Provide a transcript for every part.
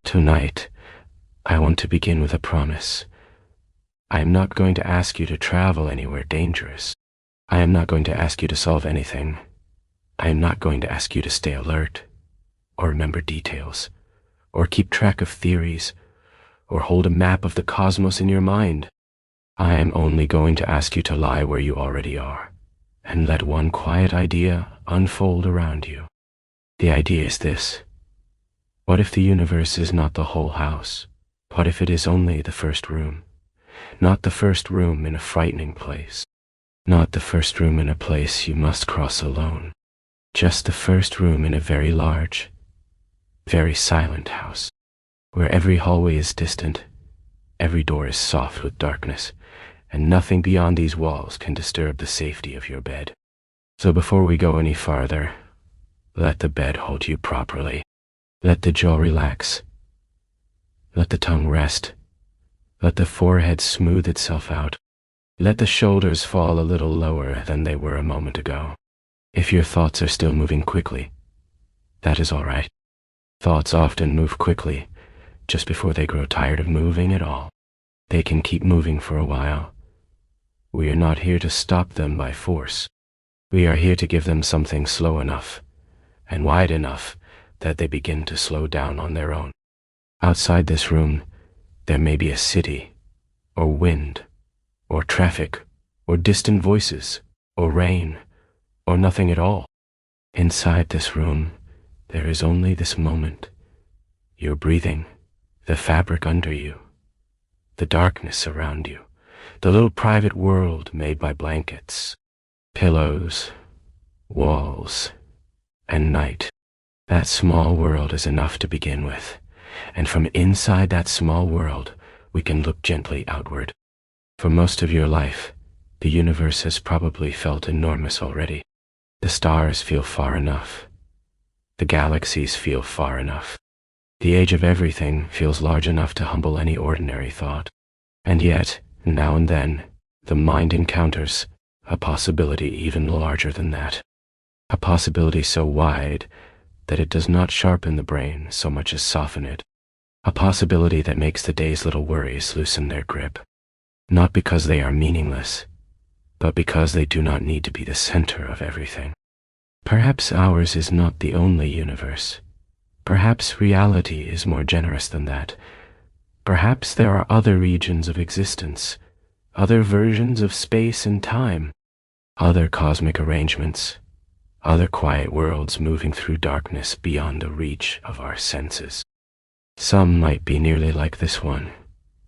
Tonight, I want to begin with a promise. I am not going to ask you to travel anywhere dangerous. I am not going to ask you to solve anything. I am not going to ask you to stay alert, or remember details, or keep track of theories, or hold a map of the cosmos in your mind. I am only going to ask you to lie where you already are, and let one quiet idea unfold around you. The idea is this. What if the universe is not the whole house? What if it is only the first room? Not the first room in a frightening place. Not the first room in a place you must cross alone. Just the first room in a very large, very silent house, where every hallway is distant, every door is soft with darkness, and nothing beyond these walls can disturb the safety of your bed. So before we go any farther, let the bed hold you properly. Let the jaw relax. Let the tongue rest. Let the forehead smooth itself out. Let the shoulders fall a little lower than they were a moment ago. If your thoughts are still moving quickly, that is all right. Thoughts often move quickly, just before they grow tired of moving at all. They can keep moving for a while. We are not here to stop them by force. We are here to give them something slow enough and wide enough that they begin to slow down on their own. Outside this room, there may be a city, or wind, or traffic, or distant voices, or rain, or nothing at all. Inside this room, there is only this moment. Your breathing, the fabric under you, the darkness around you, the little private world made by blankets, pillows, walls, and night. That small world is enough to begin with, and from inside that small world, we can look gently outward. For most of your life, the universe has probably felt enormous already. The stars feel far enough. The galaxies feel far enough. The age of everything feels large enough to humble any ordinary thought. And yet, now and then, the mind encounters a possibility even larger than that. A possibility so wide that it does not sharpen the brain so much as soften it. A possibility that makes the day's little worries loosen their grip. Not because they are meaningless, but because they do not need to be the center of everything. Perhaps ours is not the only universe. Perhaps reality is more generous than that. Perhaps there are other regions of existence, other versions of space and time, other cosmic arrangements, other quiet worlds moving through darkness beyond the reach of our senses. Some might be nearly like this one.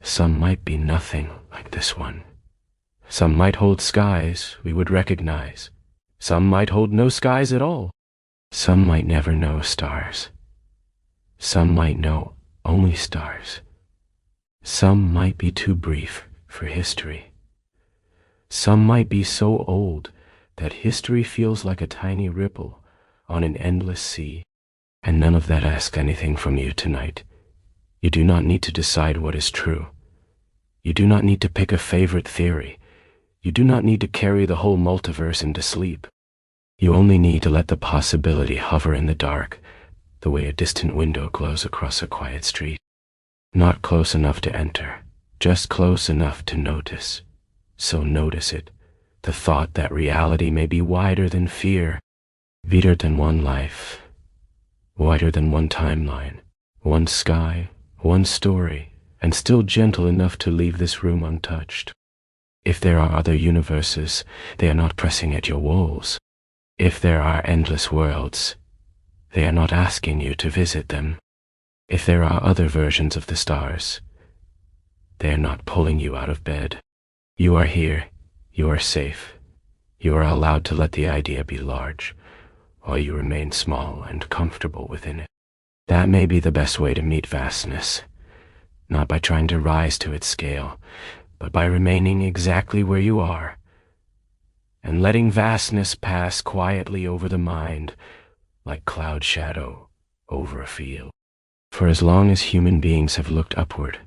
Some might be nothing like this one. Some might hold skies we would recognize. Some might hold no skies at all. Some might never know stars. Some might know only stars. Some might be too brief for history. Some might be so old that history feels like a tiny ripple on an endless sea. And none of that asks anything from you tonight. You do not need to decide what is true. You do not need to pick a favorite theory. You do not need to carry the whole multiverse into sleep. You only need to let the possibility hover in the dark, the way a distant window glows across a quiet street. Not close enough to enter, just close enough to notice. So notice it, the thought that reality may be wider than fear, wider than one life, wider than one timeline, one sky, one story, and still gentle enough to leave this room untouched. If there are other universes, they are not pressing at your walls. If there are endless worlds, they are not asking you to visit them. If there are other versions of the stars, they are not pulling you out of bed. You are here, you are safe, you are allowed to let the idea be large, while you remain small and comfortable within it. That may be the best way to meet vastness, not by trying to rise to its scale, but by remaining exactly where you are, and letting vastness pass quietly over the mind, like cloud shadow over a field. For as long as human beings have looked upward,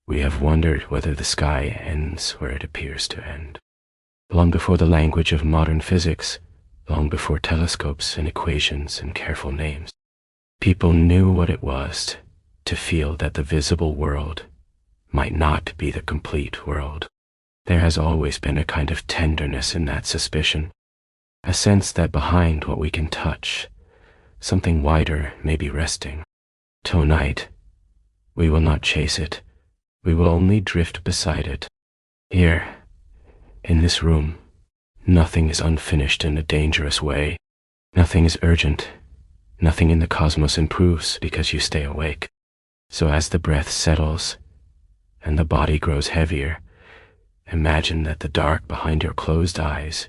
we have wondered whether the sky ends where it appears to end. Long before the language of modern physics, long before telescopes and equations and careful names, people knew what it was to feel that the visible world might not be the complete world. There has always been a kind of tenderness in that suspicion, a sense that behind what we can touch, something wider may be resting. Tonight, we will not chase it. We will only drift beside it. Here, in this room, nothing is unfinished in a dangerous way. Nothing is urgent. Nothing in the cosmos improves because you stay awake. So as the breath settles and the body grows heavier, imagine that the dark behind your closed eyes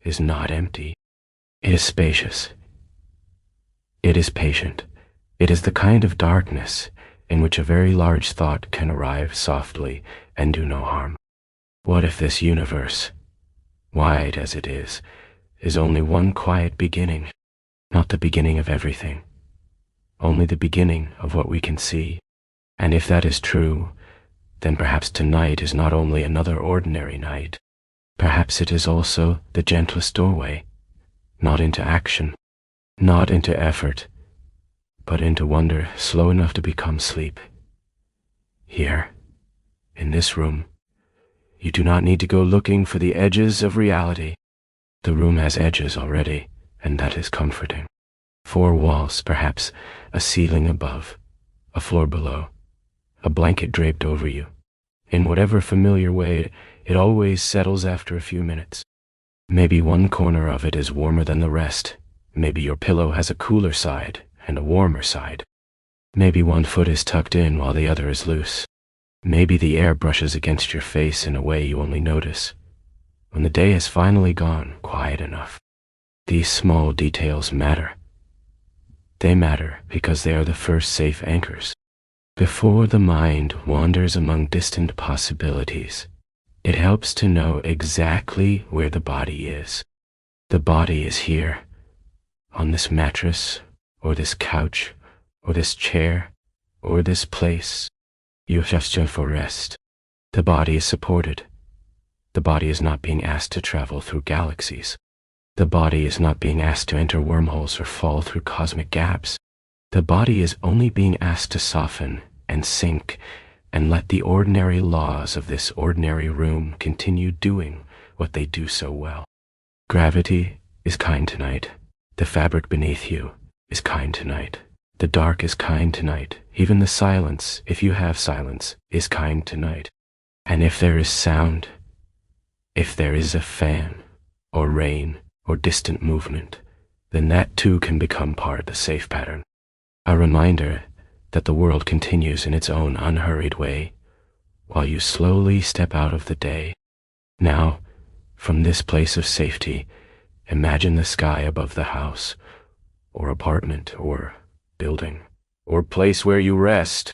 is not empty. It is spacious. It is patient. It is the kind of darkness in which a very large thought can arrive softly and do no harm. What if this universe, wide as it is only one quiet beginning, not the beginning of everything, only the beginning of what we can see? And if that is true, then perhaps tonight is not only another ordinary night. Perhaps it is also the gentlest doorway, not into action, not into effort, but into wonder slow enough to become sleep. Here, in this room, you do not need to go looking for the edges of reality. The room has edges already, and that is comforting. 4 walls, perhaps a ceiling above, a floor below, a blanket draped over you. In whatever familiar way, it always settles after a few minutes. Maybe one corner of it is warmer than the rest. Maybe your pillow has a cooler side and a warmer side. Maybe one foot is tucked in while the other is loose. Maybe the air brushes against your face in a way you only notice when the day has finally gone quiet enough. These small details matter. They matter because they are the first safe anchors. Before the mind wanders among distant possibilities, it helps to know exactly where the body is. The body is here, on this mattress, or this couch, or this chair, or this place. You just for rest. The body is supported. The body is not being asked to travel through galaxies. The body is not being asked to enter wormholes or fall through cosmic gaps. The body is only being asked to soften and sink and let the ordinary laws of this ordinary room continue doing what they do so well. Gravity is kind tonight. The fabric beneath you is kind tonight. The dark is kind tonight. Even the silence, if you have silence, is kind tonight. And if there is sound, if there is a fan, or rain, or distant movement, then that too can become part of the safe pattern. A reminder that the world continues in its own unhurried way, while you slowly step out of the day. Now, from this place of safety, imagine the sky above the house, or apartment, or building, or place where you rest.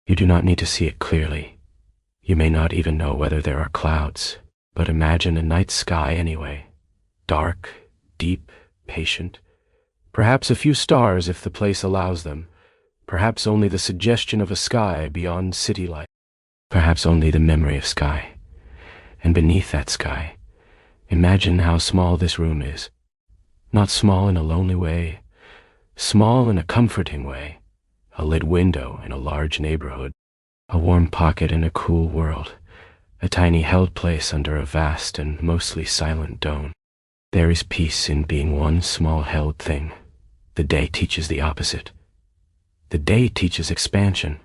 You do not need to see it clearly. You may not even know whether there are clouds, but imagine a night sky anyway. Dark, deep, patient. Perhaps a few stars if the place allows them. Perhaps only the suggestion of a sky beyond city light. Perhaps only the memory of sky. And beneath that sky, imagine how small this room is. Not small in a lonely way, small in a comforting way. A lit window in a large neighborhood. A warm pocket in a cool world. A tiny held place under a vast and mostly silent dome. There is peace in being one small held thing. The day teaches the opposite. The day teaches expansion.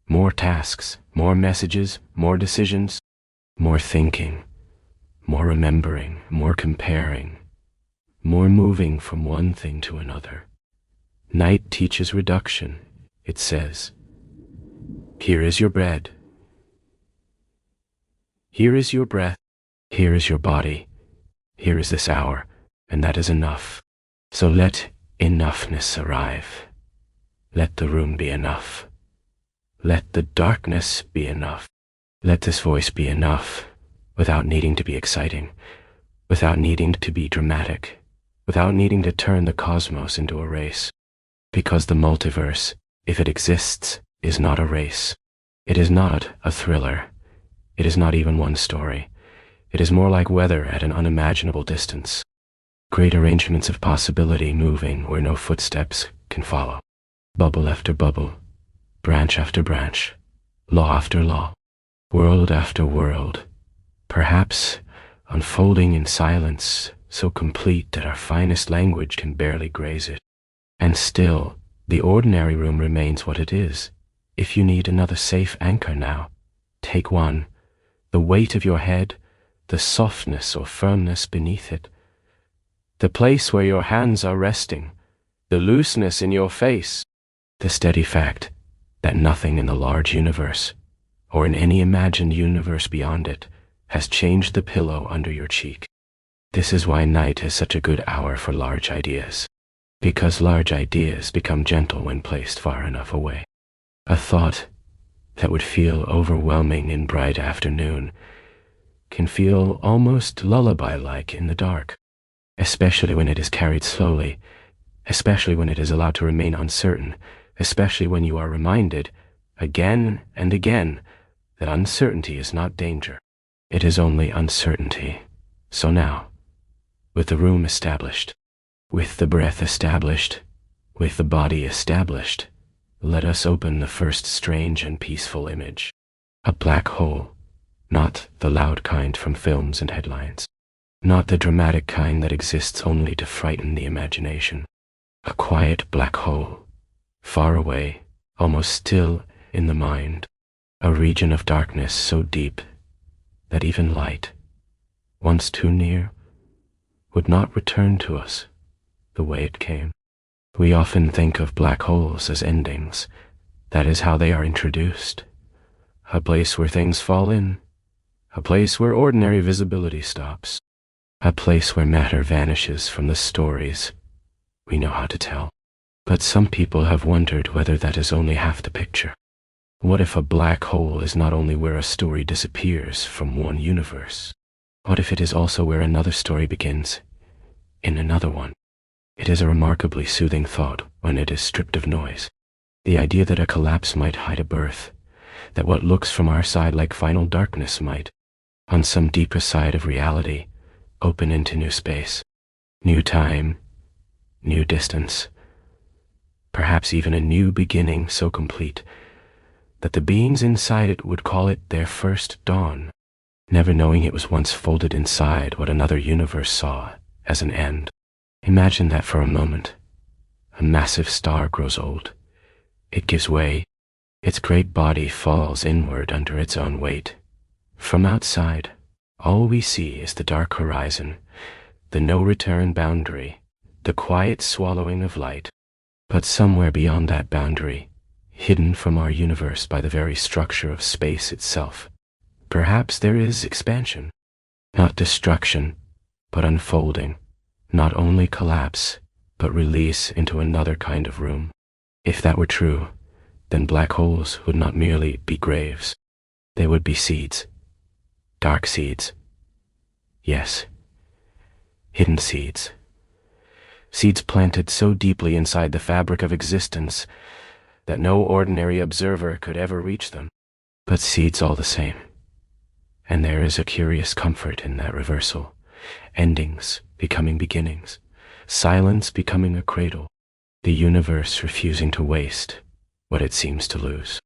More tasks, more messages, more decisions, more thinking, more remembering, more comparing, more moving from one thing to another. Night teaches reduction. It says, here is your bed. Here is your breath. Here is your body. Here is this hour, and that is enough. So let enoughness arrive. Let the room be enough. Let the darkness be enough. Let this voice be enough, without needing to be exciting, without needing to be dramatic, without needing to turn the cosmos into a race. Because the multiverse, if it exists, is not a race. It is not a thriller. It is not even one story. It is more like weather at an unimaginable distance. Great arrangements of possibility moving where no footsteps can follow. Bubble after bubble, branch after branch, law after law, world after world, perhaps unfolding in silence so complete that our finest language can barely graze it. And still, the ordinary room remains what it is. If you need another safe anchor now, take one. The weight of your head, the softness or firmness beneath it, the place where your hands are resting, the looseness in your face, the steady fact that nothing in the large universe, or in any imagined universe beyond it, has changed the pillow under your cheek. This is why night is such a good hour for large ideas, because large ideas become gentle when placed far enough away. A thought that would feel overwhelming in bright afternoon can feel almost lullaby-like in the dark, especially when it is carried slowly, especially when it is allowed to remain uncertain, especially when you are reminded, again and again, that uncertainty is not danger. It is only uncertainty. So now, with the room established, with the breath established, with the body established, let us open the first strange and peaceful image. A black hole, not the loud kind from films and headlines, not the dramatic kind that exists only to frighten the imagination. A quiet black hole, far away, almost still in the mind, a region of darkness so deep that even light, once too near, would not return to us the way it came. We often think of black holes as endings. That is how they are introduced. A place where things fall in, a place where ordinary visibility stops, a place where matter vanishes from the stories we know how to tell. But some people have wondered whether that is only half the picture. What if a black hole is not only where a story disappears from one universe? What if it is also where another story begins in another one? It is a remarkably soothing thought when it is stripped of noise. The idea that a collapse might hide a birth, that what looks from our side like final darkness might, on some deeper side of reality, open into new space, new time, new distance, perhaps even a new beginning so complete that the beings inside it would call it their first dawn, never knowing it was once folded inside what another universe saw as an end. Imagine that for a moment. A massive star grows old. It gives way. Its great body falls inward under its own weight. From outside, all we see is the dark horizon, the no-return boundary, the quiet swallowing of light. But somewhere beyond that boundary, hidden from our universe by the very structure of space itself, perhaps there is expansion, not destruction, but unfolding. Not only collapse, but release into another kind of room. If that were true, then black holes would not merely be graves. They would be seeds. Dark seeds. Yes. Hidden seeds. Seeds planted so deeply inside the fabric of existence that no ordinary observer could ever reach them. But seeds all the same. And there is a curious comfort in that reversal. Endings becoming beginnings, silence becoming a cradle, the universe refusing to waste what it seems to lose.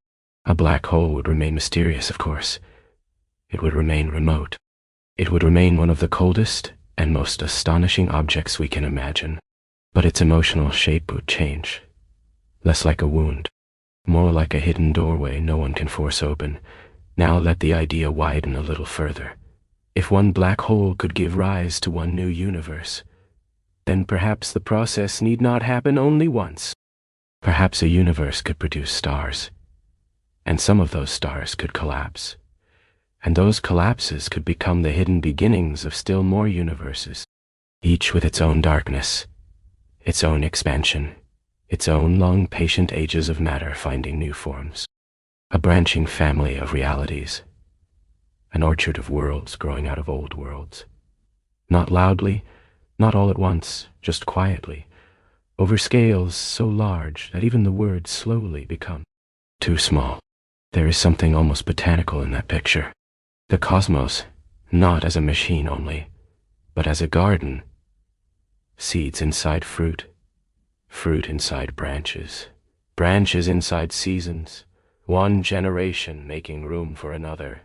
A black hole would remain mysterious, of course. It would remain remote. It would remain one of the coldest and most astonishing objects we can imagine. But its emotional shape would change. Less like a wound, more like a hidden doorway no one can force open. Now let the idea widen a little further. If one black hole could give rise to one new universe, then perhaps the process need not happen only once. Perhaps a universe could produce stars, and some of those stars could collapse, and those collapses could become the hidden beginnings of still more universes, each with its own darkness, its own expansion, its own long patient ages of matter finding new forms. A branching family of realities. An orchard of worlds growing out of old worlds. Not loudly, not all at once, just quietly, over scales so large that even the words slowly become too small. There is something almost botanical in that picture. The cosmos, not as a machine only, but as a garden. Seeds inside fruit, fruit inside branches branches inside seasons, one generation making room for another,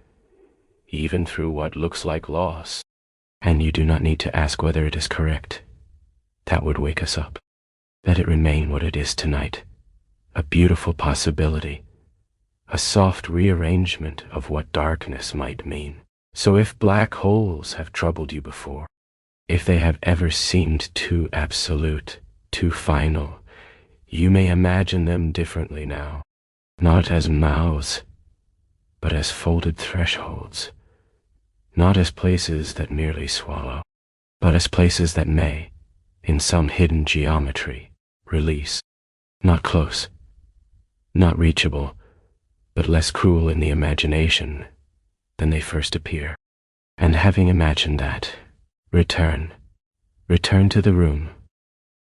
even through what looks like loss. And you do not need to ask whether it is correct. That would wake us up. Let it remain what it is tonight, a beautiful possibility, a soft rearrangement of what darkness might mean. So if black holes have troubled you before, if they have ever seemed too absolute, too final, you may imagine them differently now, not as mouths, but as folded thresholds, not as places that merely swallow, but as places that may, in some hidden geometry, release, not close, not reachable, but less cruel in the imagination than they first appear. And having imagined that, return to the room,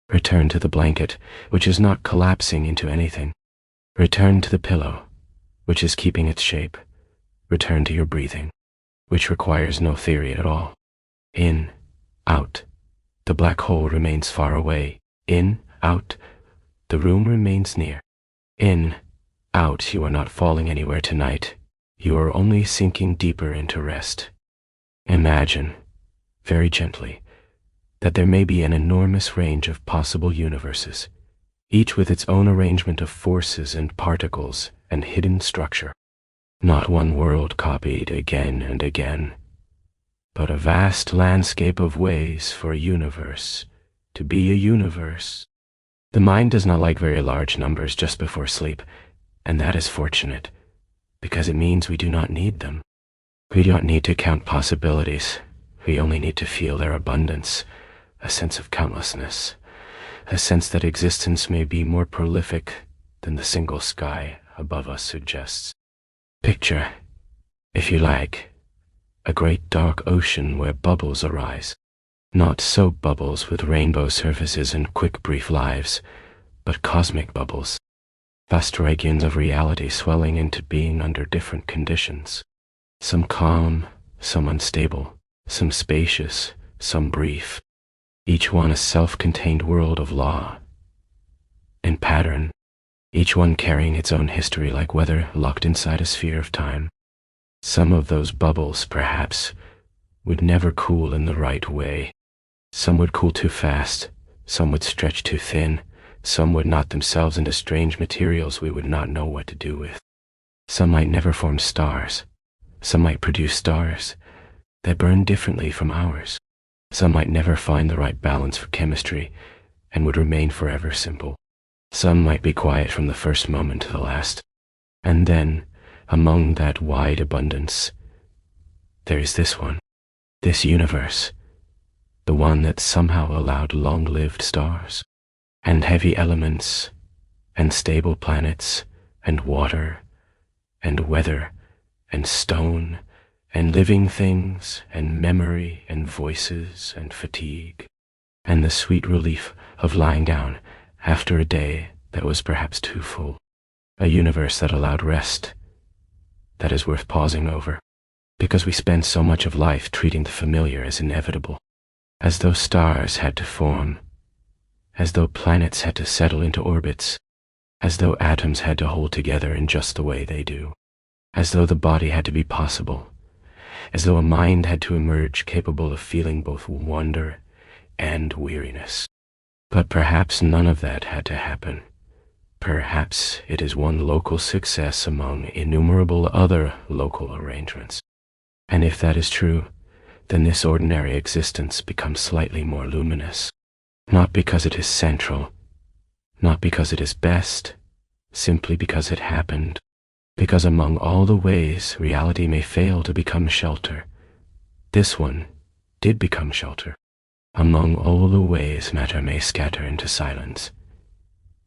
return to the blanket, which is not collapsing into anything, return to the pillow, which is keeping its shape, return to your breathing, which requires no theory at all. In, out, the black hole remains far away. In, out, the room remains near. In, out, you are not falling anywhere tonight. You are only sinking deeper into rest. Imagine, very gently, that there may be an enormous range of possible universes, each with its own arrangement of forces and particles and hidden structure. Not one world copied again and again, but a vast landscape of ways for a universe to be a universe. The mind does not like very large numbers just before sleep, and that is fortunate, because it means we do not need them. We do not need to count possibilities. We only need to feel their abundance, a sense of countlessness, a sense that existence may be more prolific than the single sky above us suggests. Picture, if you like, a great dark ocean where bubbles arise, not soap bubbles with rainbow surfaces and quick brief lives, but cosmic bubbles, vast regions of reality swelling into being under different conditions, some calm, some unstable, some spacious, some brief, each one a self-contained world of law and pattern, each one carrying its own history like weather locked inside a sphere of time. Some of those bubbles, perhaps, would never cool in the right way. Some would cool too fast, some would stretch too thin, some would knot themselves into strange materials we would not know what to do with. Some might never form stars. Some might produce stars that burn differently from ours. Some might never find the right balance for chemistry and would remain forever simple. Some might be quiet from the first moment to the last. And then, among that wide abundance, there is this one, this universe, the one that somehow allowed long-lived stars, and heavy elements, and stable planets, and water, and weather, and stone, and living things, and memory, and voices, and fatigue, and the sweet relief of lying down after a day that was perhaps too full. A universe that allowed rest, that is worth pausing over, because we spend so much of life treating the familiar as inevitable, as though stars had to form, as though planets had to settle into orbits, as though atoms had to hold together in just the way they do, as though the body had to be possible, as though a mind had to emerge capable of feeling both wonder and weariness. But perhaps none of that had to happen. Perhaps it is one local success among innumerable other local arrangements. And if that is true, then this ordinary existence becomes slightly more luminous, not because it is central, not because it is best, simply because it happened, because among all the ways reality may fail to become shelter, this one did become shelter. Among all the ways matter may scatter into silence,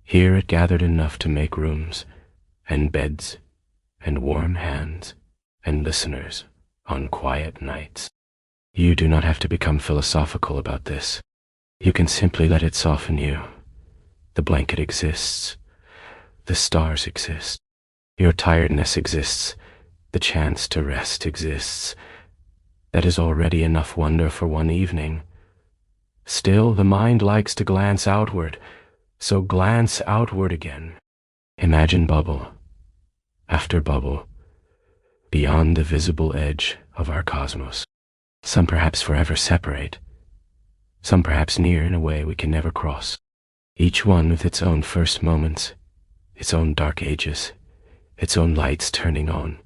here it gathered enough to make rooms, and beds, and warm hands, and listeners on quiet nights. You do not have to become philosophical about this. You can simply let it soften you. The blanket exists. The stars exist. Your tiredness exists. The chance to rest exists. That is already enough wonder for one evening. Still, the mind likes to glance outward, so glance outward again. Imagine bubble after bubble beyond the visible edge of our cosmos. Some perhaps forever separate, some perhaps near in a way we can never cross. Each one with its own first moments, its own dark ages, its own lights turning on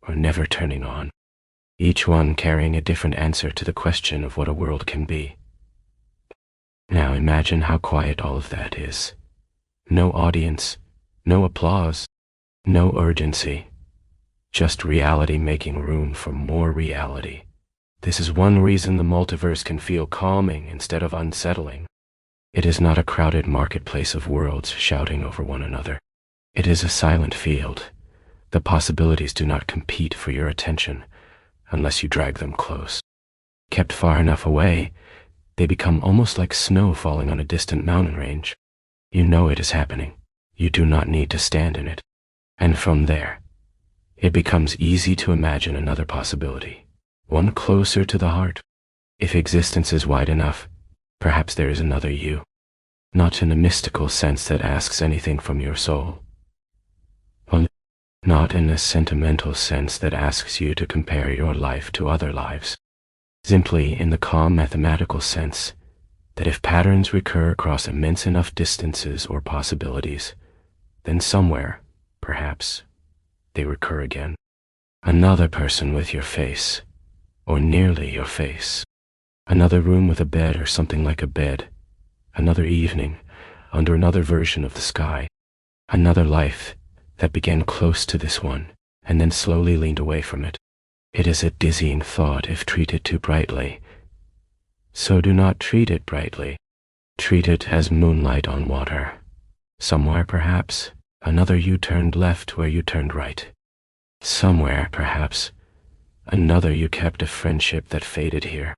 or never turning on. Each one carrying a different answer to the question of what a world can be. Now imagine how quiet all of that is. No audience, no applause, no urgency, just reality making room for more reality. This is one reason the multiverse can feel calming instead of unsettling. It is not a crowded marketplace of worlds shouting over one another. It is a silent field. The possibilities do not compete for your attention unless you drag them close. Kept far enough away, they become almost like snow falling on a distant mountain range. You know it is happening. You do not need to stand in it. And from there, it becomes easy to imagine another possibility, one closer to the heart. If existence is wide enough, perhaps there is another you, not in a mystical sense that asks anything from your soul, not in a sentimental sense that asks you to compare your life to other lives, simply in the calm mathematical sense that if patterns recur across immense enough distances or possibilities, then somewhere, perhaps, they recur again. Another person with your face, or nearly your face. Another room with a bed or something like a bed. Another evening, under another version of the sky. Another life that began close to this one, and then slowly leaned away from it. It is a dizzying thought if treated too brightly. So do not treat it brightly. Treat it as moonlight on water. Somewhere, perhaps, another you turned left where you turned right. Somewhere, perhaps, another you kept a friendship that faded here.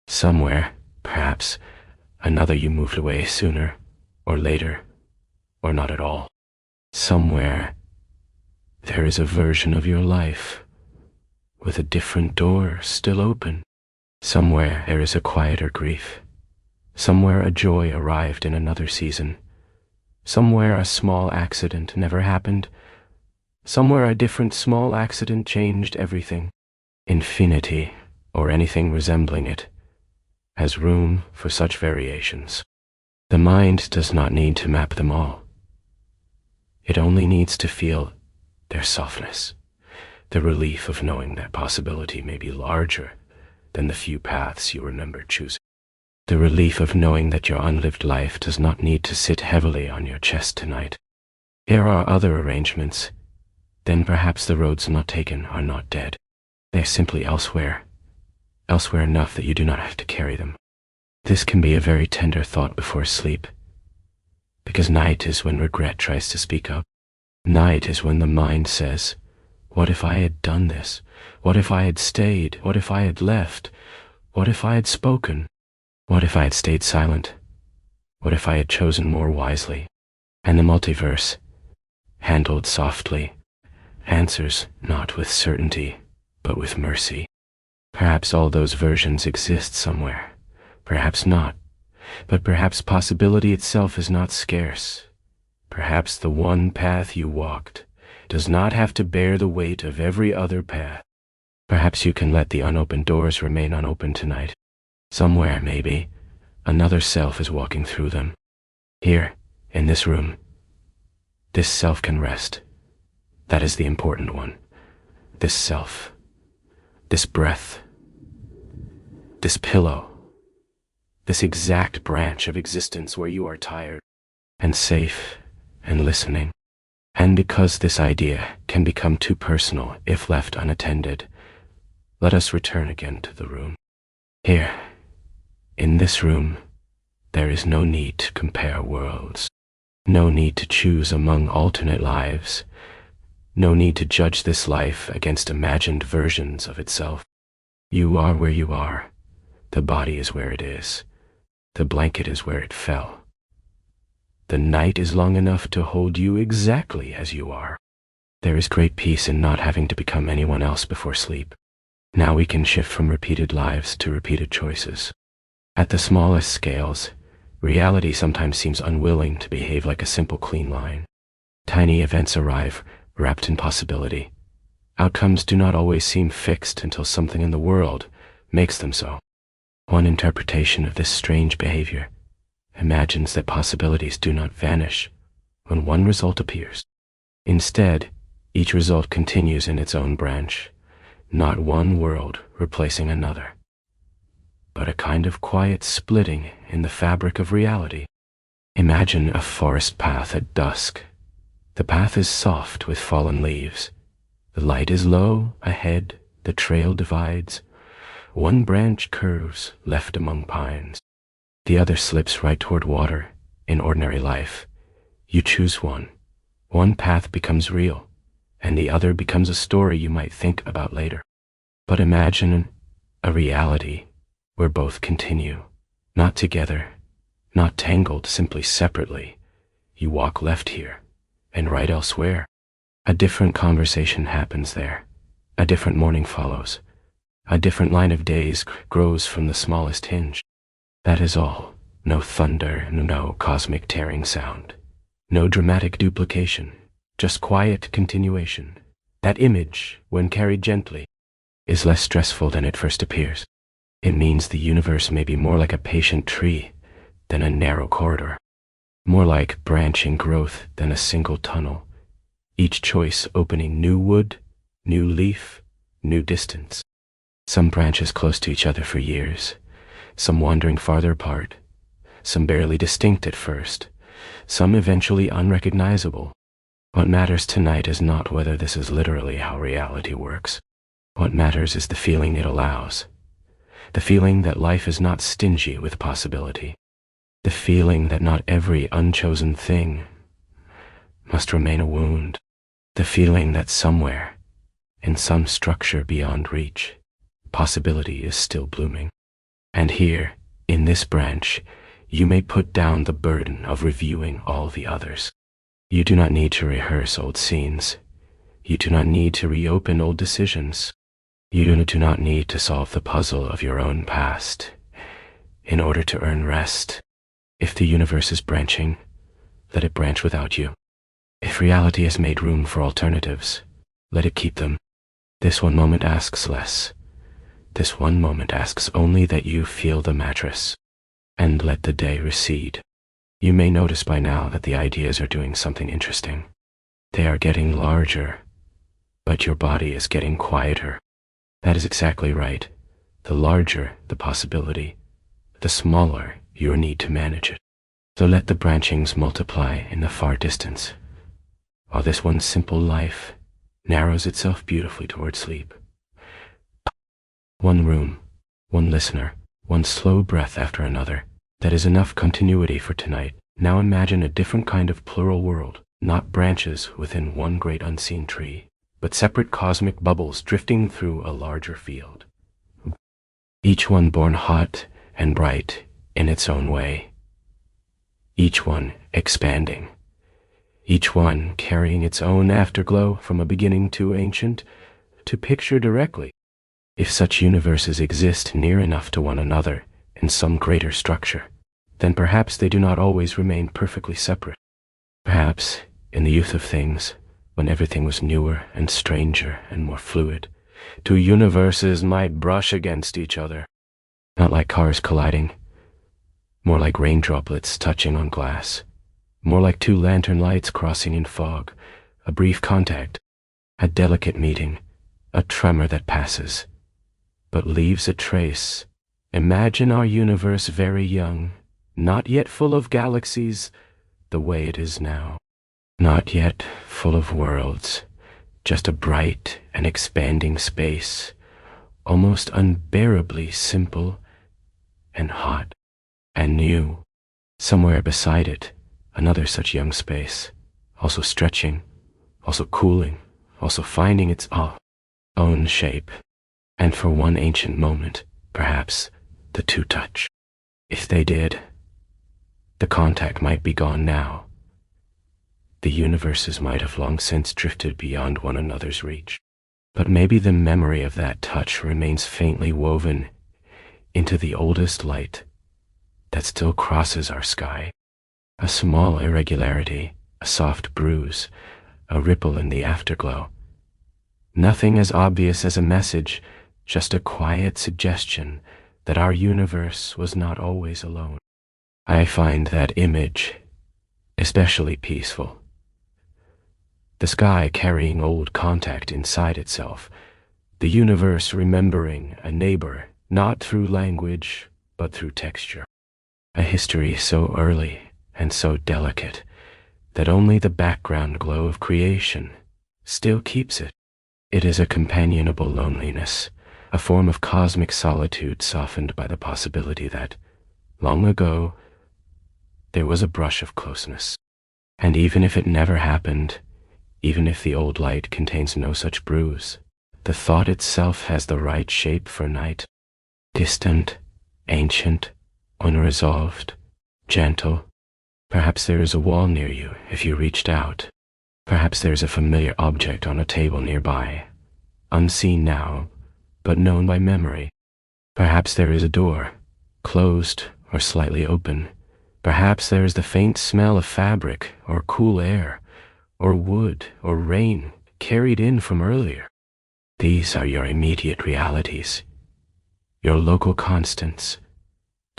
Somewhere, perhaps, another you moved away sooner, or later, or not at all. Somewhere, there is a version of your life, with a different door still open. Somewhere there is a quieter grief. Somewhere a joy arrived in another season. Somewhere a small accident never happened. Somewhere a different small accident changed everything. Infinity, or anything resembling it, has room for such variations. The mind does not need to map them all. It only needs to feel their softness, the relief of knowing that possibility may be larger than the few paths you remember choosing. The relief of knowing that your unlived life does not need to sit heavily on your chest tonight. There are other arrangements. Then perhaps the roads not taken are not dead. They are simply elsewhere enough that you do not have to carry them. This can be a very tender thought before sleep, because night is when regret tries to speak up. Night is when the mind says, what if I had done this? What if I had stayed? What if I had left? What if I had spoken? What if I had stayed silent? What if I had chosen more wisely? And the multiverse, handled softly, answers not with certainty, but with mercy. Perhaps all those versions exist somewhere. Perhaps not. But perhaps possibility itself is not scarce. Perhaps the one path you walked does not have to bear the weight of every other path. Perhaps you can let the unopened doors remain unopened tonight. Somewhere, maybe, another self is walking through them. Here, in this room, this self can rest. That is the important one. This self, this breath, this pillow, this exact branch of existence where you are tired and safe and listening. And because this idea can become too personal if left unattended, let us return again to the room. Here, in this room, there is no need to compare worlds, no need to choose among alternate lives, no need to judge this life against imagined versions of itself. You are where you are. The body is where it is. The blanket is where it fell. The night is long enough to hold you exactly as you are. There is great peace in not having to become anyone else before sleep. Now we can shift from repeated lives to repeated choices. At the smallest scales, reality sometimes seems unwilling to behave like a simple clean line. Tiny events arrive, wrapped in possibility. Outcomes do not always seem fixed until something in the world makes them so. One interpretation of this strange behavior imagines that possibilities do not vanish when one result appears. Instead, each result continues in its own branch, not one world replacing another, but a kind of quiet splitting in the fabric of reality. Imagine a forest path at dusk. The path is soft with fallen leaves. The light is low ahead, the trail divides. One branch curves, left among pines. The other slips right toward water. In ordinary life, you choose one. One path becomes real, and the other becomes a story you might think about later. But imagine a reality where both continue, not together, not tangled, simply separately. You walk left here and right elsewhere. A different conversation happens there. A different morning follows. A different line of days grows from the smallest hinge. That is all. No thunder, no cosmic tearing sound. No dramatic duplication, just quiet continuation. That image, when carried gently, is less stressful than it first appears. It means the universe may be more like a patient tree than a narrow corridor, more like branching growth than a single tunnel, each choice opening new wood, new leaf, new distance. Some branches close to each other for years, some wandering farther apart, some barely distinct at first, some eventually unrecognizable. What matters tonight is not whether this is literally how reality works. What matters is the feeling it allows. The feeling that life is not stingy with possibility. The feeling that not every unchosen thing must remain a wound. The feeling that somewhere, in some structure beyond reach, possibility is still blooming. And here, in this branch, you may put down the burden of reviewing all the others. You do not need to rehearse old scenes. You do not need to reopen old decisions. You do not need to solve the puzzle of your own past in order to earn rest. If the universe is branching, let it branch without you. If reality has made room for alternatives, let it keep them. This one moment asks less. This one moment asks only that you feel the mattress and let the day recede. You may notice by now that the ideas are doing something interesting. They are getting larger, but your body is getting quieter. That is exactly right. The larger the possibility, the smaller your need to manage it. So let the branchings multiply in the far distance, while this one simple life narrows itself beautifully toward sleep. One room, one listener, one slow breath after another. That is enough continuity for tonight. Now imagine a different kind of plural world, not branches within one great unseen tree, but separate cosmic bubbles drifting through a larger field. Each one born hot and bright in its own way. Each one expanding. Each one carrying its own afterglow from a beginning too ancient to picture directly. If such universes exist near enough to one another in some greater structure, then perhaps they do not always remain perfectly separate. Perhaps, in the youth of things, when everything was newer and stranger and more fluid, two universes might brush against each other. Not like cars colliding, more like rain droplets touching on glass, more like two lantern lights crossing in fog, a brief contact, a delicate meeting, a tremor that passes, but leaves a trace. Imagine our universe very young, not yet full of galaxies the way it is now. Not yet full of worlds, just a bright and expanding space, almost unbearably simple and hot and new. Somewhere beside it, another such young space, also stretching, also cooling, also finding its own shape. And for one ancient moment, perhaps, the two touch. If they did, the contact might be gone now. The universes might have long since drifted beyond one another's reach. But maybe the memory of that touch remains faintly woven into the oldest light that still crosses our sky. A small irregularity, a soft bruise, a ripple in the afterglow. Nothing as obvious as a message, just a quiet suggestion that our universe was not always alone. I find that image especially peaceful. The sky carrying old contact inside itself, the universe remembering a neighbor not through language but through texture. A history so early and so delicate that only the background glow of creation still keeps it. It is a companionable loneliness, a form of cosmic solitude softened by the possibility that, long ago, there was a brush of closeness. And even if it never happened, even if the old light contains no such bruise, the thought itself has the right shape for night. Distant, ancient, unresolved, gentle. Perhaps there is a wall near you if you reached out. Perhaps there is a familiar object on a table nearby, unseen now, but known by memory. Perhaps there is a door, closed or slightly open. Perhaps there is the faint smell of fabric or cool air, or wood or rain carried in from earlier. These are your immediate realities, your local constants.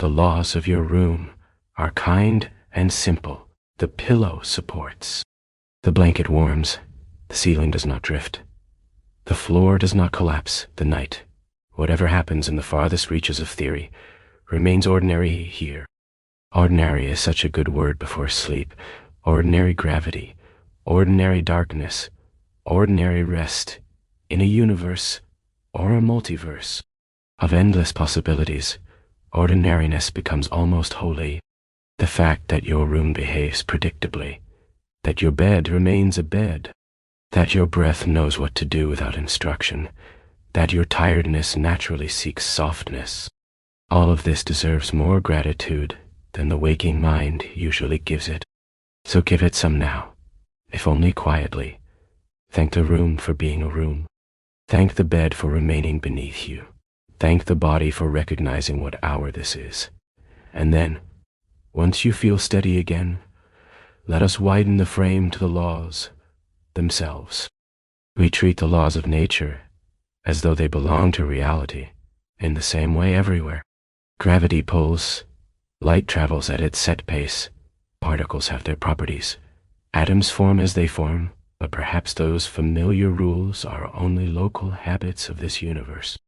The laws of your room are kind and simple. The pillow supports. The blanket warms. The ceiling does not drift. The floor does not collapse. The night, whatever happens in the farthest reaches of theory, remains ordinary here. Ordinary is such a good word before sleep. Ordinary gravity, ordinary darkness, ordinary rest in a universe or a multiverse of endless possibilities. Ordinariness becomes almost holy. The fact that your room behaves predictably, that your bed remains a bed, that your breath knows what to do without instruction, that your tiredness naturally seeks softness. All of this deserves more gratitude than the waking mind usually gives it. So give it some now, if only quietly. Thank the room for being a room. Thank the bed for remaining beneath you. Thank the body for recognizing what hour this is. And then, once you feel steady again, let us widen the frame to the laws themselves. We treat the laws of nature as though they belong to reality, in the same way everywhere. Gravity pulls, light travels at its set pace, particles have their properties, atoms form as they form, but perhaps those familiar rules are only local habits of this universe.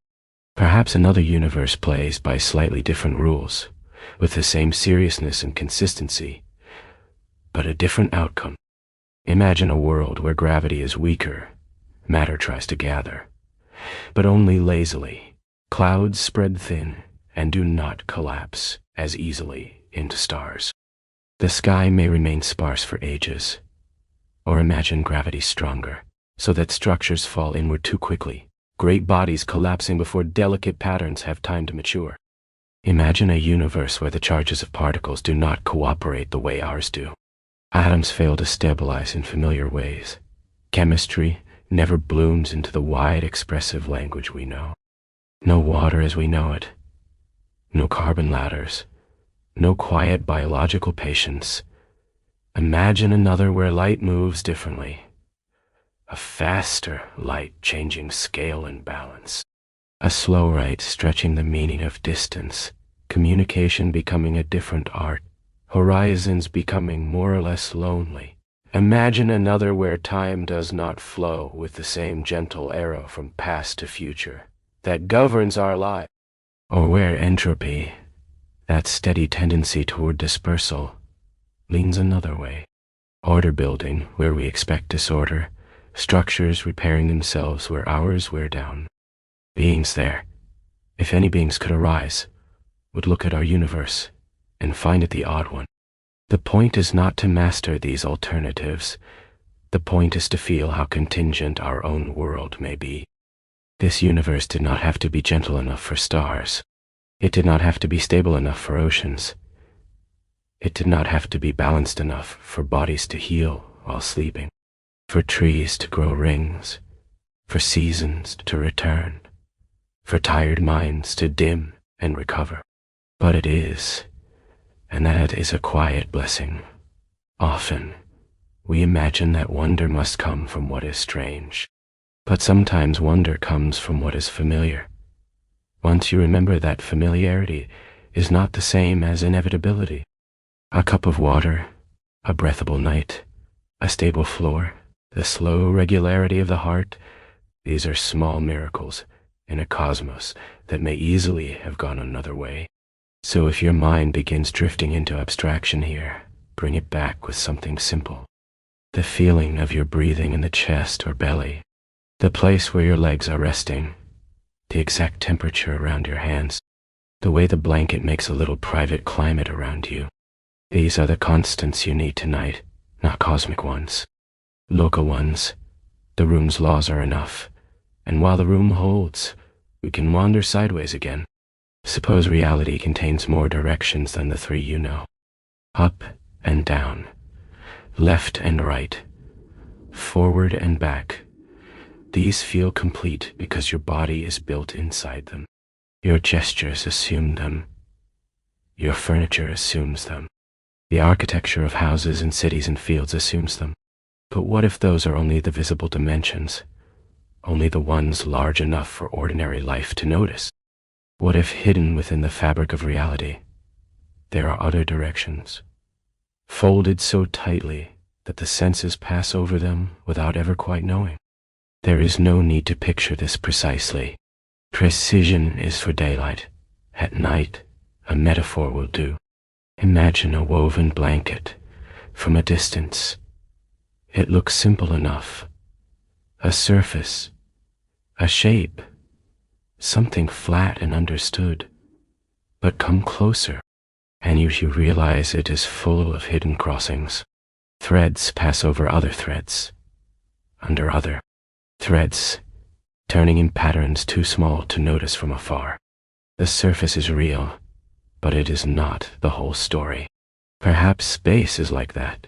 Perhaps another universe plays by slightly different rules, with the same seriousness and consistency, but a different outcome. Imagine a world where gravity is weaker, matter tries to gather, but only lazily. Clouds spread thin and do not collapse as easily into stars. The sky may remain sparse for ages, or imagine gravity stronger, so that structures fall inward too quickly, great bodies collapsing before delicate patterns have time to mature. Imagine a universe where the charges of particles do not cooperate the way ours do. Atoms fail to stabilize in familiar ways. Chemistry never blooms into the wide expressive language we know. No water as we know it. No carbon ladders. No quiet biological patience. Imagine another where light moves differently. A faster light changing scale and balance. A slow light stretching the meaning of distance. Communication becoming a different art. Horizons becoming more or less lonely. Imagine another where time does not flow with the same gentle arrow from past to future that governs our life. Or where entropy, that steady tendency toward dispersal, leans another way. Order building where we expect disorder, structures repairing themselves where ours wear down. Beings there, if any beings could arise, would look at our universe and find it the odd one. The point is not to master these alternatives. The point is to feel how contingent our own world may be. This universe did not have to be gentle enough for stars. It did not have to be stable enough for oceans. It did not have to be balanced enough for bodies to heal while sleeping, for trees to grow rings, for seasons to return, for tired minds to dim and recover. But it is, and that is a quiet blessing. Often, We imagine that wonder must come from what is strange. But sometimes wonder comes from what is familiar. Once you remember that familiarity is not the same as inevitability. A cup of water, a breathable night, a stable floor, the slow regularity of the heart, these are small miracles in a cosmos that may easily have gone another way. So if your mind begins drifting into abstraction here, bring it back with something simple. The feeling of your breathing in the chest or belly, the place where your legs are resting, the exact temperature around your hands, the way the blanket makes a little private climate around you. These are the constants you need tonight, not cosmic ones. Local ones. The room's laws are enough, and while the room holds, we can wander sideways again. Suppose reality contains more directions than the three you know. Up and down, left and right, forward and back. These feel complete because your body is built inside them. Your gestures assume them. Your furniture assumes them. The architecture of houses and cities and fields assumes them. But what if those are only the visible dimensions? Only the ones large enough for ordinary life to notice? What if hidden within the fabric of reality, there are other directions, folded so tightly that the senses pass over them without ever quite knowing? There is no need to picture this precisely. Precision is for daylight. At night, a metaphor will do. Imagine a woven blanket from a distance. It looks simple enough. A surface, a shape, something flat and understood. But come closer, and you realize it is full of hidden crossings. Threads pass over other threads, under other threads, turning in patterns too small to notice from afar. The surface is real, but it is not the whole story. Perhaps space is like that.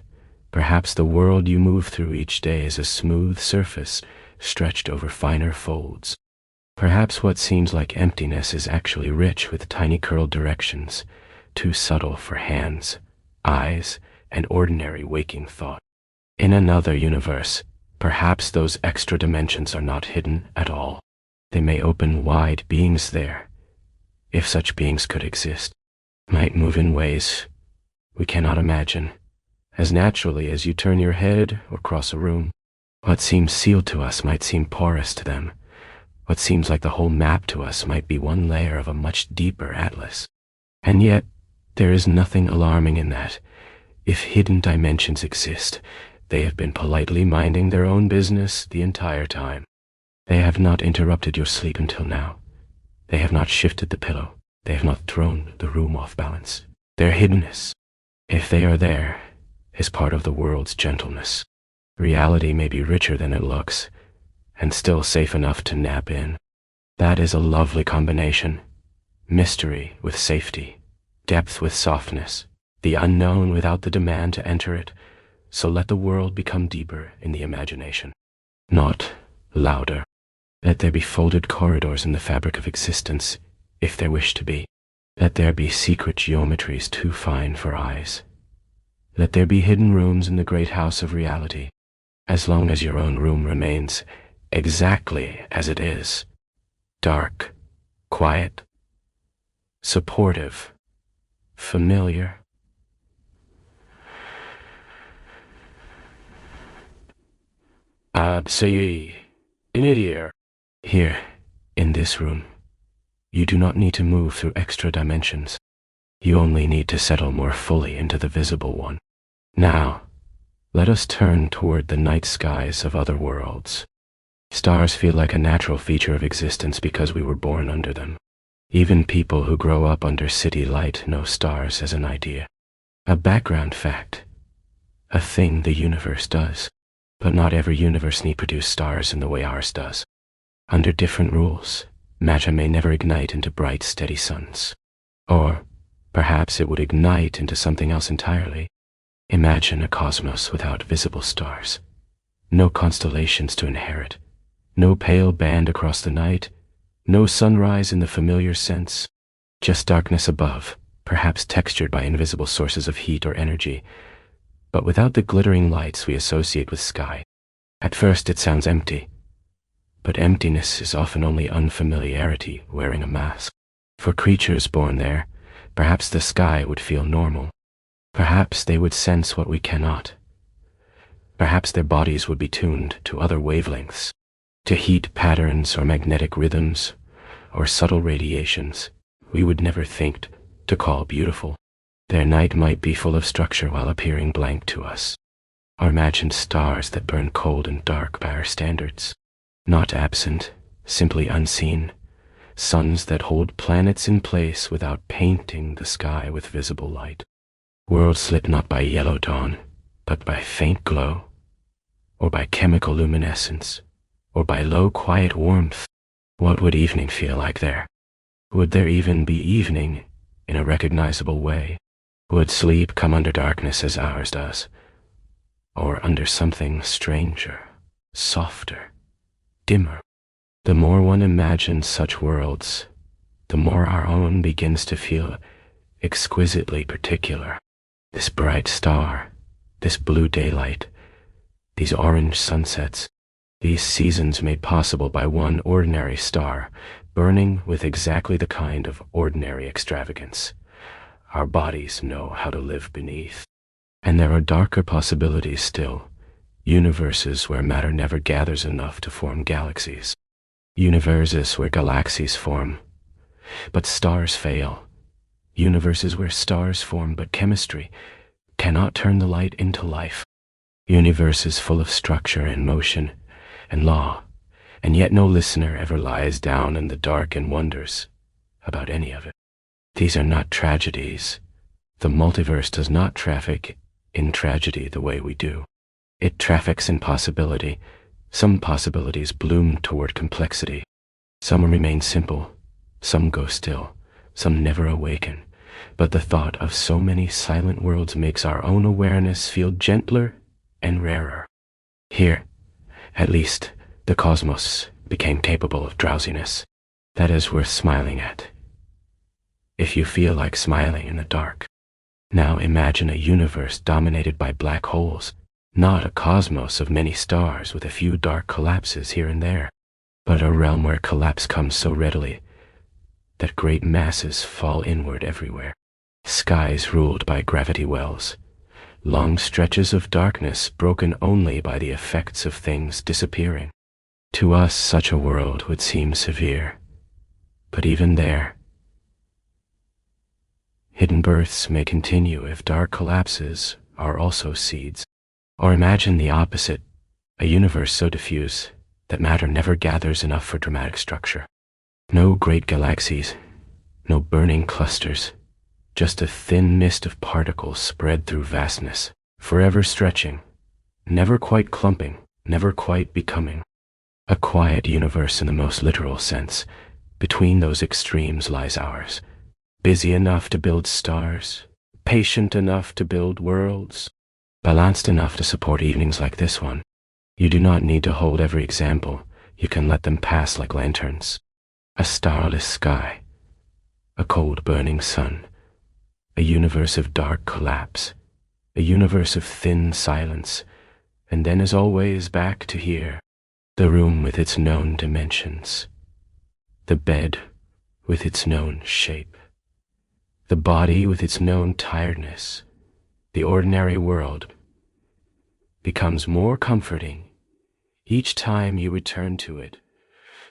Perhaps the world you move through each day is a smooth surface stretched over finer folds. Perhaps what seems like emptiness is actually rich with tiny curled directions, too subtle for hands, eyes, and ordinary waking thought. In another universe, perhaps those extra dimensions are not hidden at all. They may open wide beings there, if such beings could exist, might move in ways we cannot imagine, as naturally as you turn your head or cross a room. What seems sealed to us might seem porous to them. What seems like the whole map to us might be one layer of a much deeper atlas. And yet, there is nothing alarming in that. If hidden dimensions exist, they have been politely minding their own business the entire time. They have not interrupted your sleep until now. They have not shifted the pillow. They have not thrown the room off balance. Their hiddenness, if they are there, is part of the world's gentleness. Reality may be richer than it looks, and still safe enough to nap in. That is a lovely combination. Mystery with safety, depth with softness, the unknown without the demand to enter it. So let the world become deeper in the imagination, not louder. Let there be folded corridors in the fabric of existence, if there wish to be. Let there be secret geometries too fine for eyes. Let there be hidden rooms in the great house of reality, as long as your own room remains exactly as it is. Dark, quiet, supportive, familiar. Say, in here. Here, in this room, you do not need to move through extra dimensions. You only need to settle more fully into the visible one. Now, let us turn toward the night skies of other worlds. Stars feel like a natural feature of existence because we were born under them. Even people who grow up under city light know stars as an idea. A background fact. A thing the universe does. But not every universe need produce stars in the way ours does. Under different rules, matter may never ignite into bright, steady suns. Or perhaps it would ignite into something else entirely. Imagine a cosmos without visible stars. No constellations to inherit. No pale band across the night. No sunrise in the familiar sense. Just darkness above, perhaps textured by invisible sources of heat or energy. but without the glittering lights we associate with sky. At first it sounds empty, but emptiness is often only unfamiliarity wearing a mask. For creatures born there, perhaps the sky would feel normal. Perhaps they would sense what we cannot. Perhaps their bodies would be tuned to other wavelengths, to heat patterns or magnetic rhythms, or subtle radiations we would never think to call beautiful. Their night might be full of structure while appearing blank to us, or imagined stars that burn cold and dark by our standards. Not absent, simply unseen, suns that hold planets in place without painting the sky with visible light. Worlds lit not by yellow dawn, but by faint glow, or by chemical luminescence, or by low quiet warmth. What would evening feel like there? Would there even be evening in a recognizable way? Would sleep come under darkness as ours does, or under something stranger, softer, dimmer? The more one imagines such worlds, the more our own begins to feel exquisitely particular. This bright star, this blue daylight, these orange sunsets, these seasons made possible by one ordinary star, burning with exactly the kind of ordinary extravagance our bodies know how to live beneath. And there are darker possibilities still, universes where matter never gathers enough to form galaxies, universes where galaxies form, but stars fail, universes where stars form but chemistry cannot turn the light into life, universes full of structure and motion and law, and yet no listener ever lies down in the dark and wonders about any of it. These are not tragedies. The multiverse does not traffic in tragedy the way we do. It traffics in possibility. Some possibilities bloom toward complexity. Some remain simple. Some go still. Some never awaken. But the thought of so many silent worlds makes our own awareness feel gentler and rarer. Here, at least, the cosmos became capable of drowsiness. That is worth smiling at, if you feel like smiling in the dark. Now imagine a universe dominated by black holes, not a cosmos of many stars with a few dark collapses here and there, but a realm where collapse comes so readily that great masses fall inward everywhere. Skies ruled by gravity wells, long stretches of darkness broken only by the effects of things disappearing. To us, such a world would seem severe, but even there, hidden births may continue if dark collapses are also seeds. Or imagine the opposite, a universe so diffuse that matter never gathers enough for dramatic structure. No great galaxies, no burning clusters, just a thin mist of particles spread through vastness, forever stretching, never quite clumping, never quite becoming. A quiet universe in the most literal sense. Between those extremes lies ours. Busy enough to build stars, patient enough to build worlds, balanced enough to support evenings like this one. You do not need to hold every example. You can let them pass like lanterns. A starless sky, a cold burning sun, a universe of dark collapse, a universe of thin silence, and then as always back to here, the room with its known dimensions, the bed with its known shape, the body with its known tiredness. The ordinary world becomes more comforting each time you return to it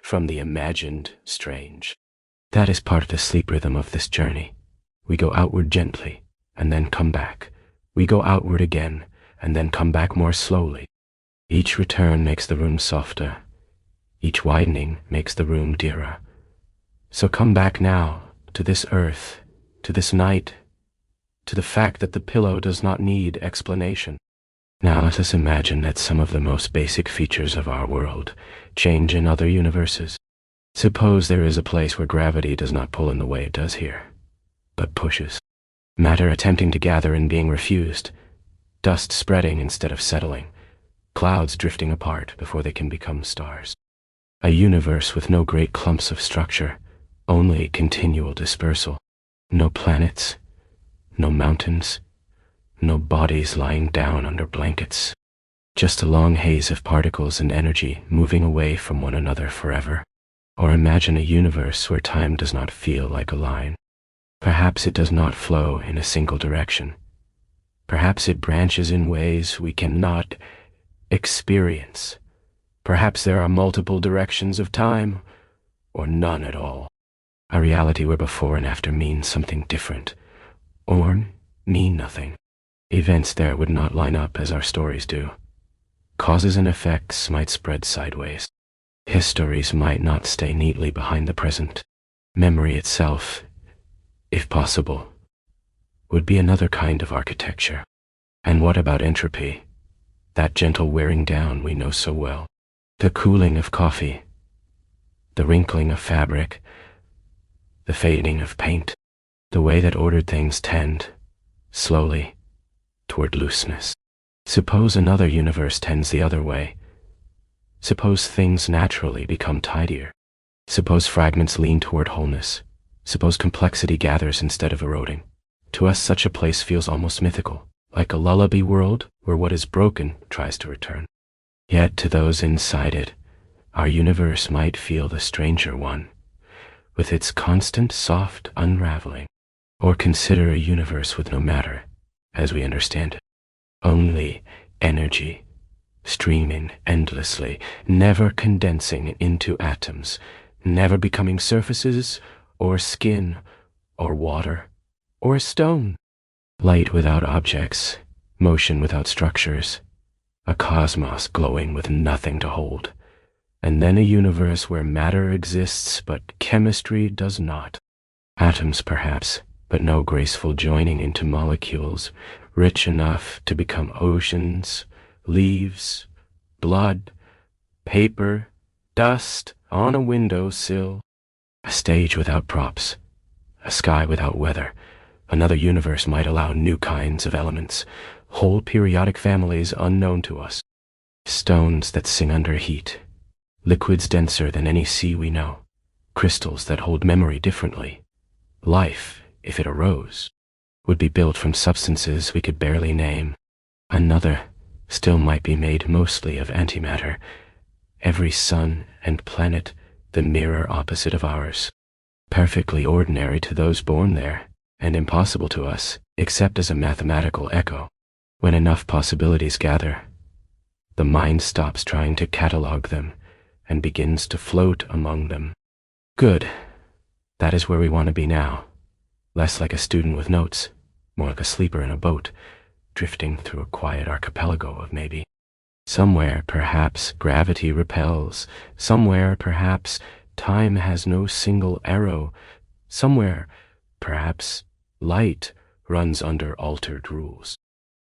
from the imagined strange. That is part of the sleep rhythm of this journey. We go outward gently and then come back. We go outward again and then come back more slowly. Each return makes the room softer. Each widening makes the room dearer. So come back now to this earth, to this night, to the fact that the pillow does not need explanation. Now let us imagine that some of the most basic features of our world change in other universes. Suppose there is a place where gravity does not pull in the way it does here, but pushes. Matter attempting to gather and being refused, dust spreading instead of settling, clouds drifting apart before they can become stars. A universe with no great clumps of structure, only continual dispersal. No planets, no mountains, No bodies lying down under blankets. Just a long haze of particles and energy moving away from one another forever. Or imagine a universe where time does not feel like a line. Perhaps it does not flow in a single direction. Perhaps it branches in ways we cannot experience. Perhaps there are multiple directions of time, or none at all. A reality where before and after mean something different, or mean nothing. Events there would not line up as our stories do. Causes and effects might spread sideways. Histories might not stay neatly behind the present. Memory itself, if possible, would be another kind of architecture. And what about entropy? That gentle wearing down we know so well. The cooling of coffee, the wrinkling of fabric, the fading of paint, the way that ordered things tend, slowly, toward looseness. Suppose another universe tends the other way. Suppose things naturally become tidier. Suppose fragments lean toward wholeness. Suppose complexity gathers instead of eroding. To us, such a place feels almost mythical, like a lullaby world where what is broken tries to return. Yet to those inside it, our universe might feel the stranger one, with its constant soft unraveling. Or consider a universe with no matter, as we understand it. Only energy, streaming endlessly, never condensing into atoms, never becoming surfaces, or skin, or water, or stone. Light without objects, motion without structures, a cosmos glowing with nothing to hold, and then a universe where matter exists but chemistry does not. Atoms perhaps, but no graceful joining into molecules, rich enough to become oceans, leaves, blood, paper, dust on a windowsill. A stage without props, a sky without weather. Another universe might allow new kinds of elements, whole periodic families unknown to us. Stones that sing under heat, liquids denser than any sea we know, crystals that hold memory differently. Life, if it arose, would be built from substances we could barely name. Another still might be made mostly of antimatter, every sun and planet the mirror opposite of ours, perfectly ordinary to those born there, and impossible to us except as a mathematical echo. When enough possibilities gather, the mind stops trying to catalog them and begins to float among them. Good. That is where we want to be now. Less like a student with notes, more like a sleeper in a boat, drifting through a quiet archipelago of maybe. Somewhere, perhaps, gravity repels. Somewhere, perhaps, time has no single arrow. Somewhere, perhaps, light runs under altered rules.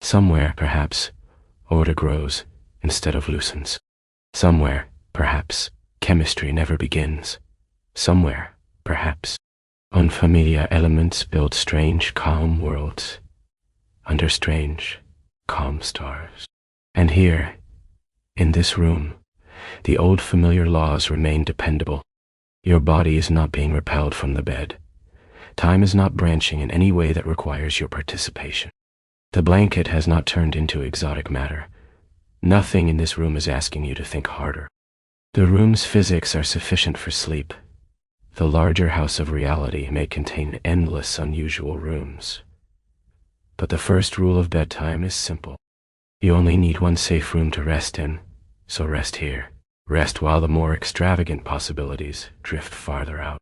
Somewhere, perhaps, order grows instead of loosens. Somewhere, perhaps, chemistry never begins. Somewhere, perhaps, unfamiliar elements build strange, calm worlds under strange, calm stars. And here, in this room, the old familiar laws remain dependable. Your body is not being repelled from the bed. Time is not branching in any way that requires your participation. The blanket has not turned into exotic matter. Nothing in this room is asking you to think harder. The room's physics are sufficient for sleep. The larger house of reality may contain endless unusual rooms. But the first rule of bedtime is simple. You only need one safe room to rest in, so rest here. Rest while the more extravagant possibilities drift farther out.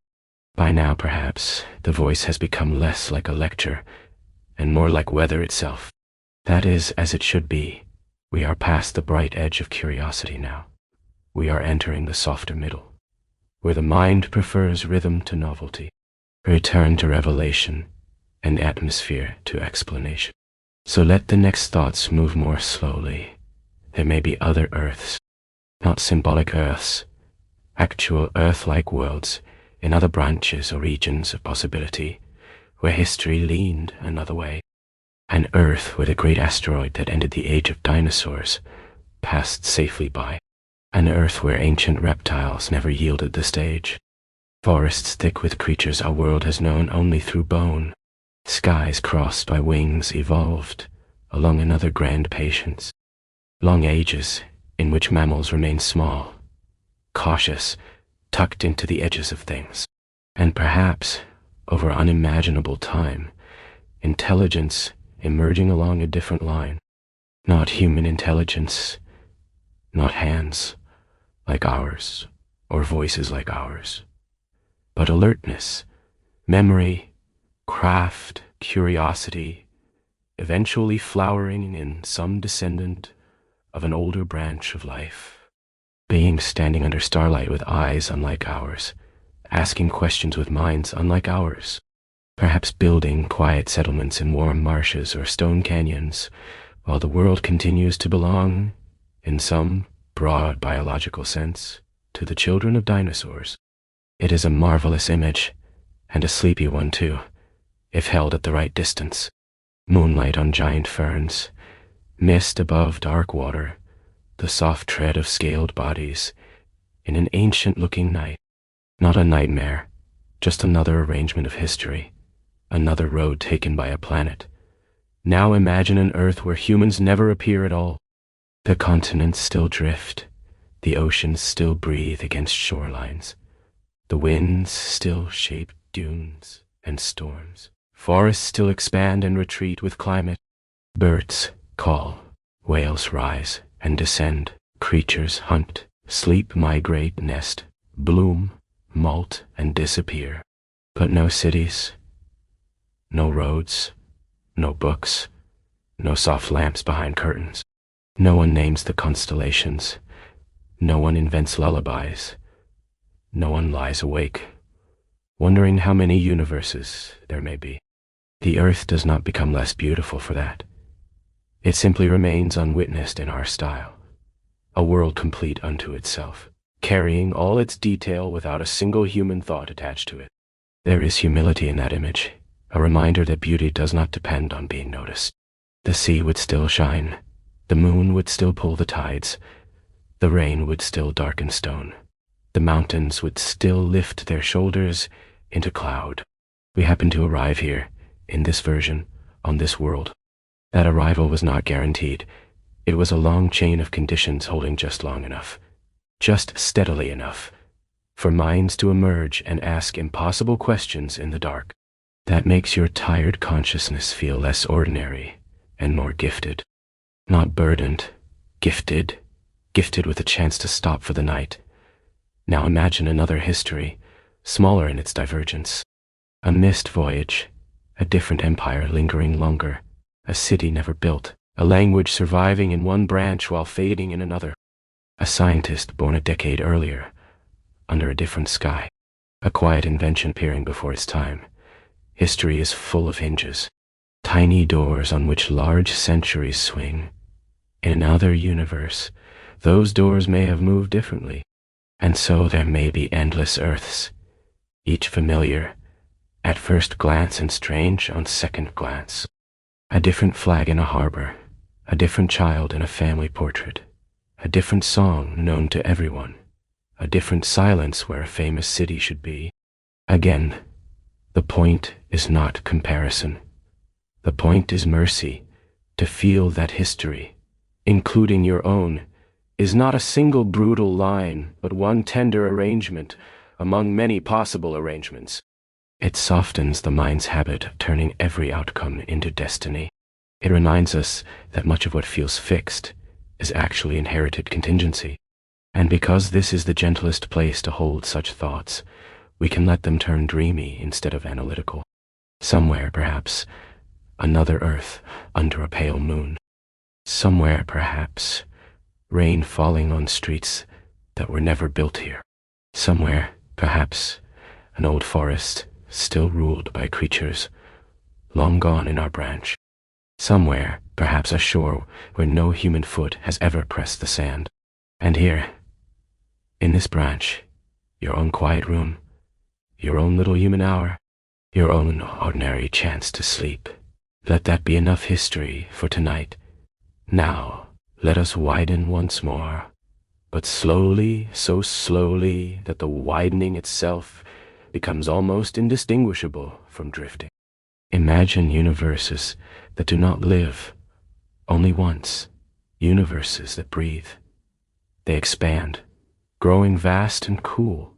By now, perhaps, the voice has become less like a lecture and more like weather itself. That is as it should be. We are past the bright edge of curiosity now. We are entering the softer middle, where the mind prefers rhythm to novelty, return to revelation, and atmosphere to explanation. So let the next thoughts move more slowly. There may be other earths, not symbolic earths, actual earth-like worlds in other branches or regions of possibility, where history leaned another way. An earth where the great asteroid that ended the age of dinosaurs passed safely by. An earth where ancient reptiles never yielded the stage. Forests thick with creatures our world has known only through bone. Skies crossed by wings evolved along another grand patience. Long ages in which mammals remain small, cautious, tucked into the edges of things. And perhaps, over unimaginable time, intelligence emerging along a different line. Not human intelligence, not hands like ours, or voices like ours, but alertness, memory, craft, curiosity, eventually flowering in some descendant of an older branch of life. Beings standing under starlight with eyes unlike ours, asking questions with minds unlike ours, perhaps building quiet settlements in warm marshes or stone canyons, while the world continues to belong, in some broad biological sense, to the children of dinosaurs. It is a marvelous image, and a sleepy one too, if held at the right distance. Moonlight on giant ferns, mist above dark water, the soft tread of scaled bodies, in an ancient-looking night. Not a nightmare, just another arrangement of history, another road taken by a planet. Now imagine an Earth where humans never appear at all. The continents still drift, the oceans still breathe against shorelines, the winds still shape dunes and storms, forests still expand and retreat with climate, birds call, whales rise and descend, creatures hunt, sleep, migrate, nest, bloom, molt, and disappear. But no cities, no roads, no books, no soft lamps behind curtains. No one names the constellations. No one invents lullabies. No one lies awake, wondering how many universes there may be. The Earth does not become less beautiful for that. It simply remains unwitnessed in our style, a world complete unto itself, carrying all its detail without a single human thought attached to it. There is humility in that image, a reminder that beauty does not depend on being noticed. The sea would still shine, the moon would still pull the tides, the rain would still darken stone, the mountains would still lift their shoulders into cloud. We happen to arrive here, in this version, on this world. That arrival was not guaranteed. It was a long chain of conditions holding just long enough, just steadily enough, for minds to emerge and ask impossible questions in the dark. That makes your tired consciousness feel less ordinary and more gifted. Not burdened, gifted with a chance to stop for the night. Now imagine another history, smaller in its divergence. A missed voyage, a different empire lingering longer, a city never built, a language surviving in one branch while fading in another. A scientist born a decade earlier, under a different sky, a quiet invention peering before its time. History is full of hinges, tiny doors on which large centuries swing. In another universe, those doors may have moved differently, and so there may be endless Earths, each familiar, at first glance, and strange on second glance. A different flag in a harbor, a different child in a family portrait, a different song known to everyone, a different silence where a famous city should be. Again, the point is not comparison. The point is mercy, to feel that history, including your own, is not a single brutal line, but one tender arrangement among many possible arrangements. It softens the mind's habit of turning every outcome into destiny. It reminds us that much of what feels fixed is actually inherited contingency. And because this is the gentlest place to hold such thoughts, we can let them turn dreamy instead of analytical. Somewhere, perhaps, another Earth under a pale moon. Somewhere, perhaps, rain falling on streets that were never built here. Somewhere, perhaps, an old forest still ruled by creatures long gone in our branch. Somewhere, perhaps, a shore where no human foot has ever pressed the sand. And here, in this branch, your own quiet room, your own little human hour, your own ordinary chance to sleep. Let that be enough history for tonight. Now, let us widen once more, but slowly, so slowly that the widening itself becomes almost indistinguishable from drifting. Imagine universes that do not live only once, universes that breathe. They expand, growing vast and cool.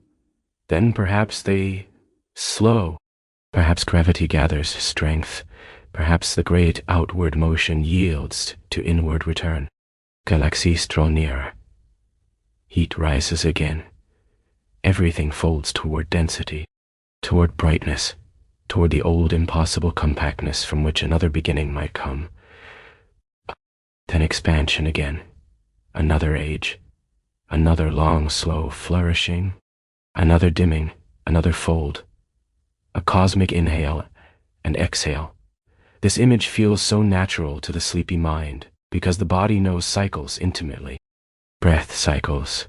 Then perhaps they slow. Perhaps gravity gathers strength. Perhaps the great outward motion yields to inward return. Galaxies draw nearer. Heat rises again. Everything folds toward density, toward brightness, toward the old impossible compactness from which another beginning might come. Then expansion again. Another age. Another long, slow flourishing. Another dimming. Another fold. A cosmic inhale and exhale. This image feels so natural to the sleepy mind because the body knows cycles intimately. Breath cycles,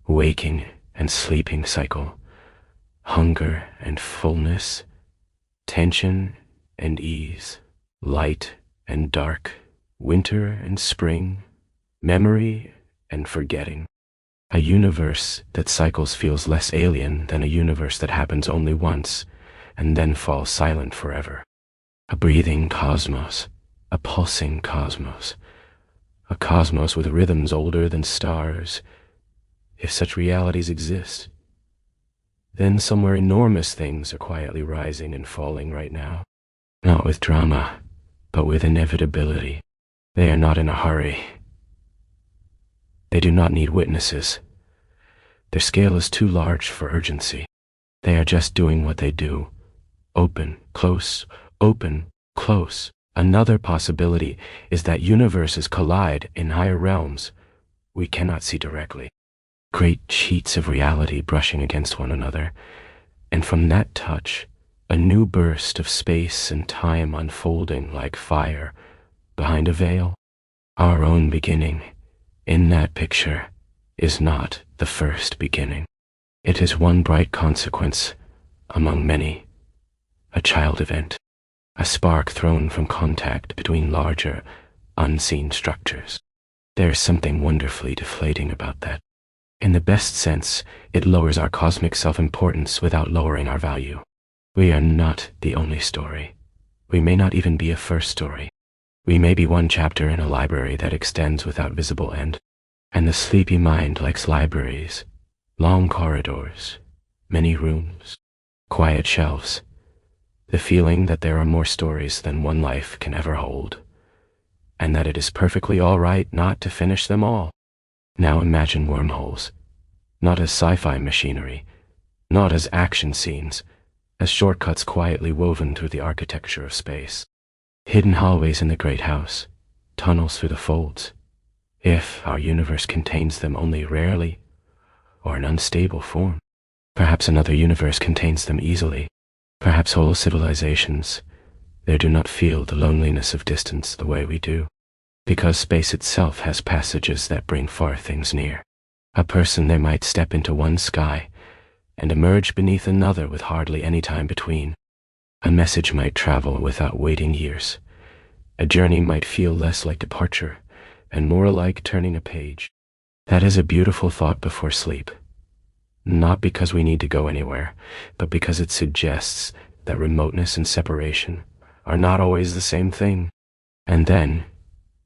waking and sleeping cycle, hunger and fullness, tension and ease, light and dark, winter and spring, memory and forgetting. A universe that cycles feels less alien than a universe that happens only once and then falls silent forever. A breathing cosmos, a pulsing cosmos, a cosmos with rhythms older than stars. If such realities exist, then somewhere enormous things are quietly rising and falling right now. Not with drama, but with inevitability. They are not in a hurry. They do not need witnesses. Their scale is too large for urgency. They are just doing what they do. Open, close, open, close. Another possibility is that universes collide in higher realms we cannot see directly. Great sheets of reality brushing against one another, and from that touch, a new burst of space and time unfolding like fire behind a veil. Our own beginning, in that picture, is not the first beginning. It is one bright consequence among many, a child event, a spark thrown from contact between larger, unseen structures. There is something wonderfully deflating about that. In the best sense, it lowers our cosmic self-importance without lowering our value. We are not the only story. We may not even be a first story. We may be one chapter in a library that extends without visible end. And the sleepy mind likes libraries, long corridors, many rooms, quiet shelves, the feeling that there are more stories than one life can ever hold, and that it is perfectly all right not to finish them all. Now imagine wormholes, not as sci-fi machinery, not as action scenes, as shortcuts quietly woven through the architecture of space. Hidden hallways in the great house, tunnels through the folds, if our universe contains them only rarely or in unstable form. Perhaps another universe contains them easily. Perhaps whole civilizations there do not feel the loneliness of distance the way we do, because space itself has passages that bring far things near. A person there might step into one sky and emerge beneath another with hardly any time between. A message might travel without waiting years. A journey might feel less like departure and more like turning a page. That is a beautiful thought before sleep. Not because we need to go anywhere, but because it suggests that remoteness and separation are not always the same thing. And then,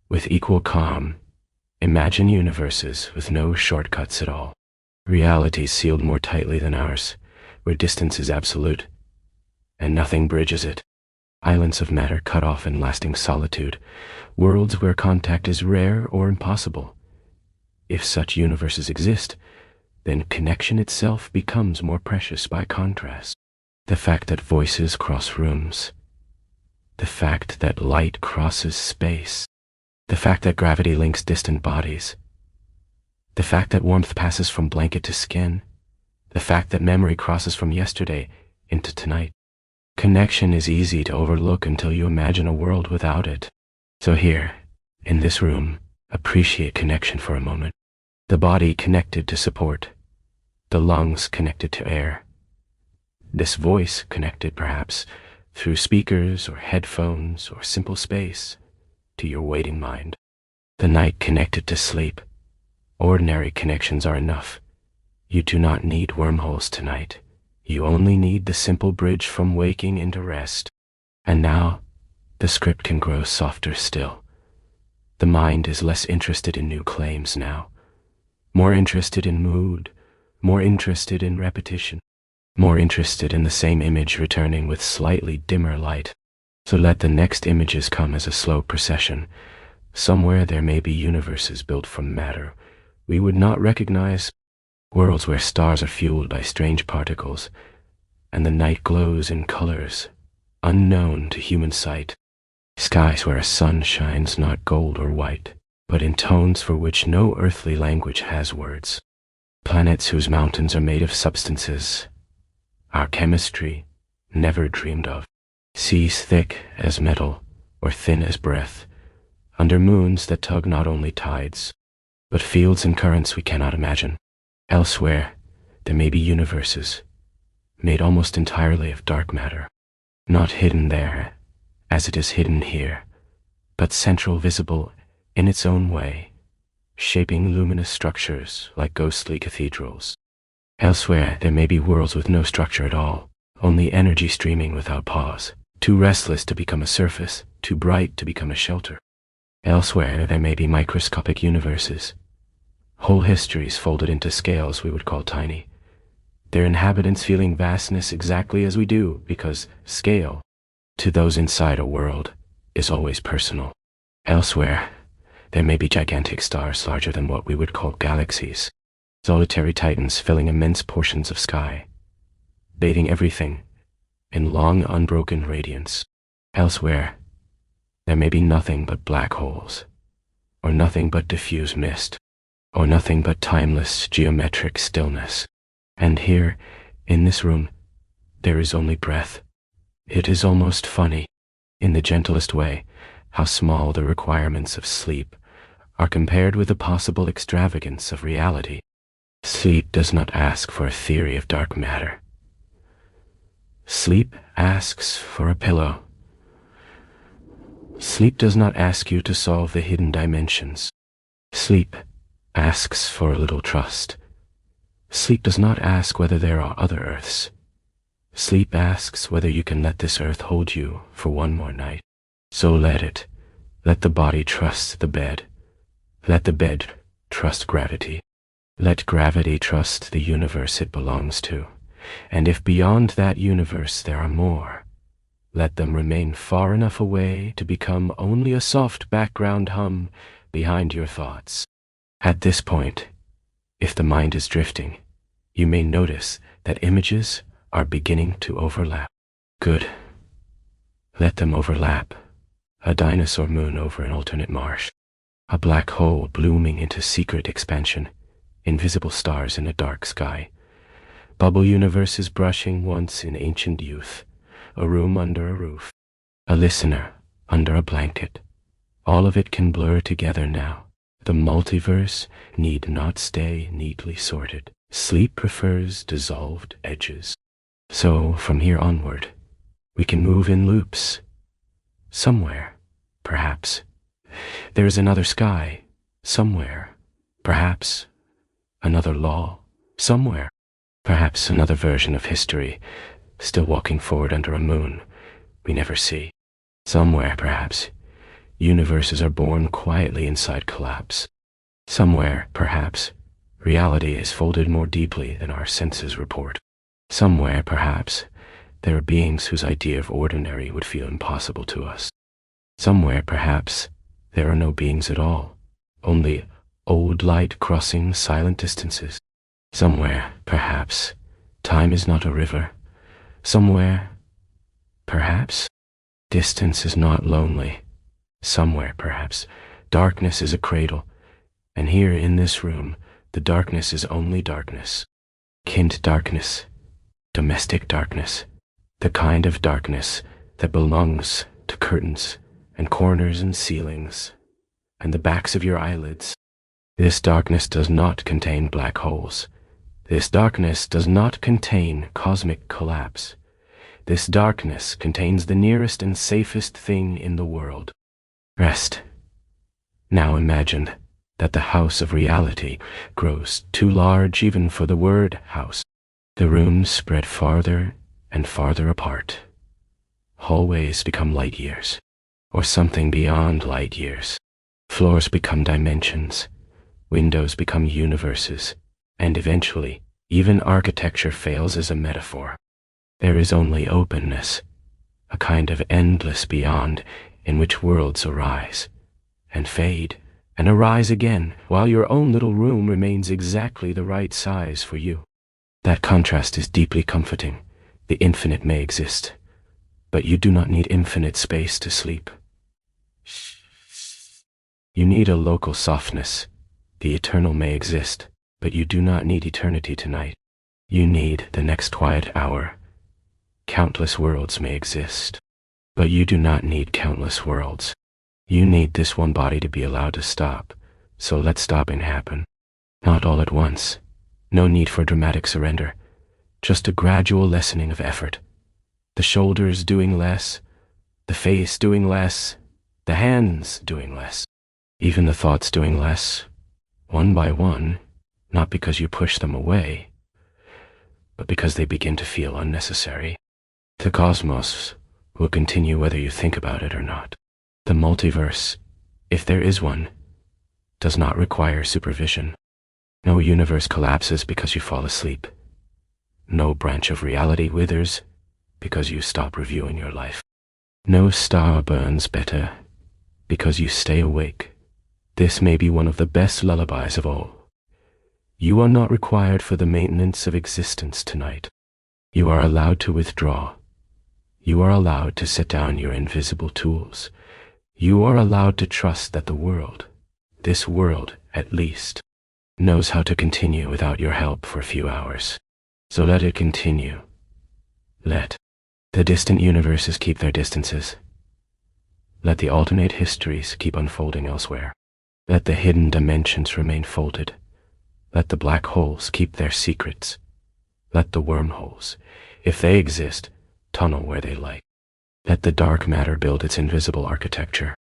with equal calm, imagine universes with no shortcuts at all. Realities sealed more tightly than ours, where distance is absolute, and nothing bridges it. Islands of matter cut off in lasting solitude, worlds where contact is rare or impossible. If such universes exist, then connection itself becomes more precious by contrast. The fact that voices cross rooms, the fact that light crosses space, the fact that gravity links distant bodies, the fact that warmth passes from blanket to skin, the fact that memory crosses from yesterday into tonight. Connection is easy to overlook until you imagine a world without it. So here, in this room, appreciate connection for a moment. The body connected to support, the lungs connected to air, this voice connected perhaps through speakers or headphones or simple space to your waiting mind. The night connected to sleep. Ordinary connections are enough. You do not need wormholes tonight. You only need the simple bridge from waking into rest. And now, the script can grow softer still. The mind is less interested in new claims now, more interested in mood, more interested in repetition, more interested in the same image returning with slightly dimmer light. So let the next images come as a slow procession. Somewhere there may be universes built from matter we would not recognize, worlds where stars are fueled by strange particles, and the night glows in colors unknown to human sight. Skies where a sun shines not gold or white, but in tones for which no earthly language has words. Planets whose mountains are made of substances our chemistry never dreamed of. Seas thick as metal or thin as breath, under moons that tug not only tides, but fields and currents we cannot imagine. Elsewhere, there may be universes made almost entirely of dark matter, not hidden there as it is hidden here, but central, visible in its own way, shaping luminous structures like ghostly cathedrals. Elsewhere, there may be worlds with no structure at all, only energy streaming without pause, too restless to become a surface, too bright to become a shelter. Elsewhere, there may be microscopic universes, whole histories folded into scales we would call tiny, their inhabitants feeling vastness exactly as we do, because scale, to those inside a world, is always personal. Elsewhere, there may be gigantic stars larger than what we would call galaxies, solitary titans filling immense portions of sky, bathing everything in long unbroken radiance. Elsewhere, there may be nothing but black holes, or nothing but diffuse mist, or nothing but timeless geometric stillness. And here, in this room, there is only breath. It is almost funny, in the gentlest way, how small the requirements of sleep are compared with the possible extravagance of reality. Sleep does not ask for a theory of dark matter. Sleep asks for a pillow. Sleep does not ask you to solve the hidden dimensions. Sleep asks for a little trust. Sleep does not ask whether there are other earths. Sleep asks whether you can let this earth hold you for one more night. So let it. Let the body trust the bed. Let the bed trust gravity. Let gravity trust the universe it belongs to. And if beyond that universe there are more, let them remain far enough away to become only a soft background hum behind your thoughts. At this point, if the mind is drifting, you may notice that images are beginning to overlap. Good. Let them overlap. A dinosaur moon over an alternate marsh. A black hole blooming into secret expansion. Invisible stars in a dark sky. Bubble universes brushing once in ancient youth. A room under a roof. A listener under a blanket. All of it can blur together now. The multiverse need not stay neatly sorted. Sleep prefers dissolved edges. So, from here onward, we can move in loops. Somewhere, perhaps, there is another sky. Somewhere, perhaps, another law. Somewhere, perhaps another version of history, still walking forward under a moon we never see. Somewhere, perhaps, universes are born quietly inside collapse. Somewhere, perhaps, reality is folded more deeply than our senses report. Somewhere, perhaps, there are beings whose idea of ordinary would feel impossible to us. Somewhere, perhaps, there are no beings at all, only old light crossing silent distances. Somewhere, perhaps, time is not a river. Somewhere, perhaps, distance is not lonely. Somewhere, perhaps, darkness is a cradle, and here in this room, the darkness is only darkness. Kind darkness, domestic darkness, the kind of darkness that belongs to curtains and corners and ceilings and the backs of your eyelids. This darkness does not contain black holes. This darkness does not contain cosmic collapse. This darkness contains the nearest and safest thing in the world. Rest. Now imagine that the house of reality grows too large even for the word house. The rooms spread farther and farther apart. Hallways become light years, or something beyond light years. Floors become dimensions, windows become universes, and eventually, even architecture fails as a metaphor. There is only openness, a kind of endless beyond in which worlds arise, and fade, and arise again, while your own little room remains exactly the right size for you. That contrast is deeply comforting. The infinite may exist, but you do not need infinite space to sleep. You need a local softness. The eternal may exist, but you do not need eternity tonight. You need the next quiet hour. Countless worlds may exist, but you do not need countless worlds. You need this one body to be allowed to stop, so let stopping happen. Not all at once. No need for dramatic surrender. Just a gradual lessening of effort. The shoulders doing less, the face doing less, the hands doing less, even the thoughts doing less, one by one, not because you push them away, but because they begin to feel unnecessary. The cosmos will continue whether you think about it or not. The multiverse, if there is one, does not require supervision. No universe collapses because you fall asleep. No branch of reality withers because you stop reviewing your life. No star burns better because you stay awake. This may be one of the best lullabies of all. You are not required for the maintenance of existence tonight. You are allowed to withdraw. You are allowed to set down your invisible tools. You are allowed to trust that the world, this world at least, knows how to continue without your help for a few hours. So let it continue. Let the distant universes keep their distances. Let the alternate histories keep unfolding elsewhere. Let the hidden dimensions remain folded. Let the black holes keep their secrets. Let the wormholes, if they exist, tunnel where they like. Let the dark matter build its invisible architecture.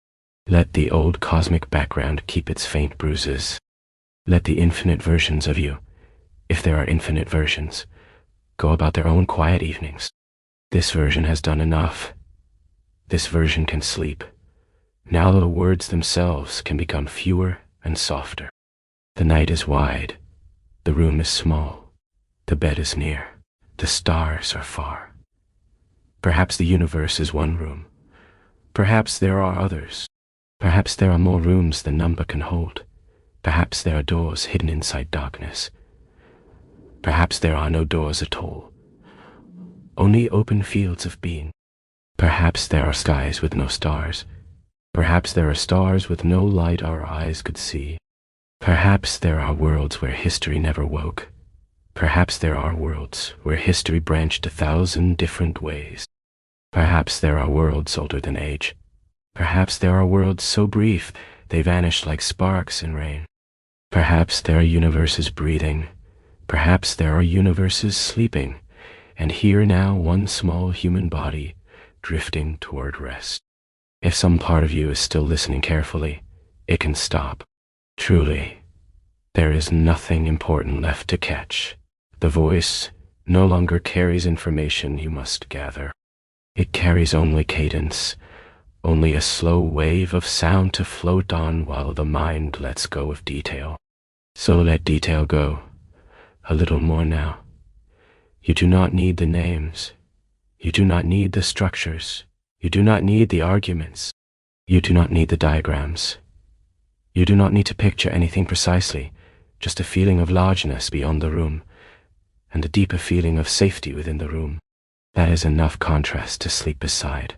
Let the old cosmic background keep its faint bruises. Let the infinite versions of you, if there are infinite versions, go about their own quiet evenings. This version has done enough. This version can sleep. Now the words themselves can become fewer and softer. The night is wide. The room is small. The bed is near. The stars are far. Perhaps the universe is one room. Perhaps there are others. Perhaps there are more rooms than number can hold. Perhaps there are doors hidden inside darkness. Perhaps there are no doors at all. Only open fields of being. Perhaps there are skies with no stars. Perhaps there are stars with no light our eyes could see. Perhaps there are worlds where history never woke. Perhaps there are worlds where history branched 1,000 different ways. Perhaps there are worlds older than age. Perhaps there are worlds so brief they vanished like sparks in rain. Perhaps there are universes breathing. Perhaps there are universes sleeping, and here now one small human body drifting toward rest. If some part of you is still listening carefully, it can stop. Truly, there is nothing important left to catch. The voice no longer carries information you must gather. It carries only cadence, only a slow wave of sound to float on while the mind lets go of detail. So let detail go. A little more now. You do not need the names. You do not need the structures. You do not need the arguments. You do not need the diagrams. You do not need to picture anything precisely, just a feeling of largeness beyond the room, and a deeper feeling of safety within the room. That is enough contrast to sleep beside.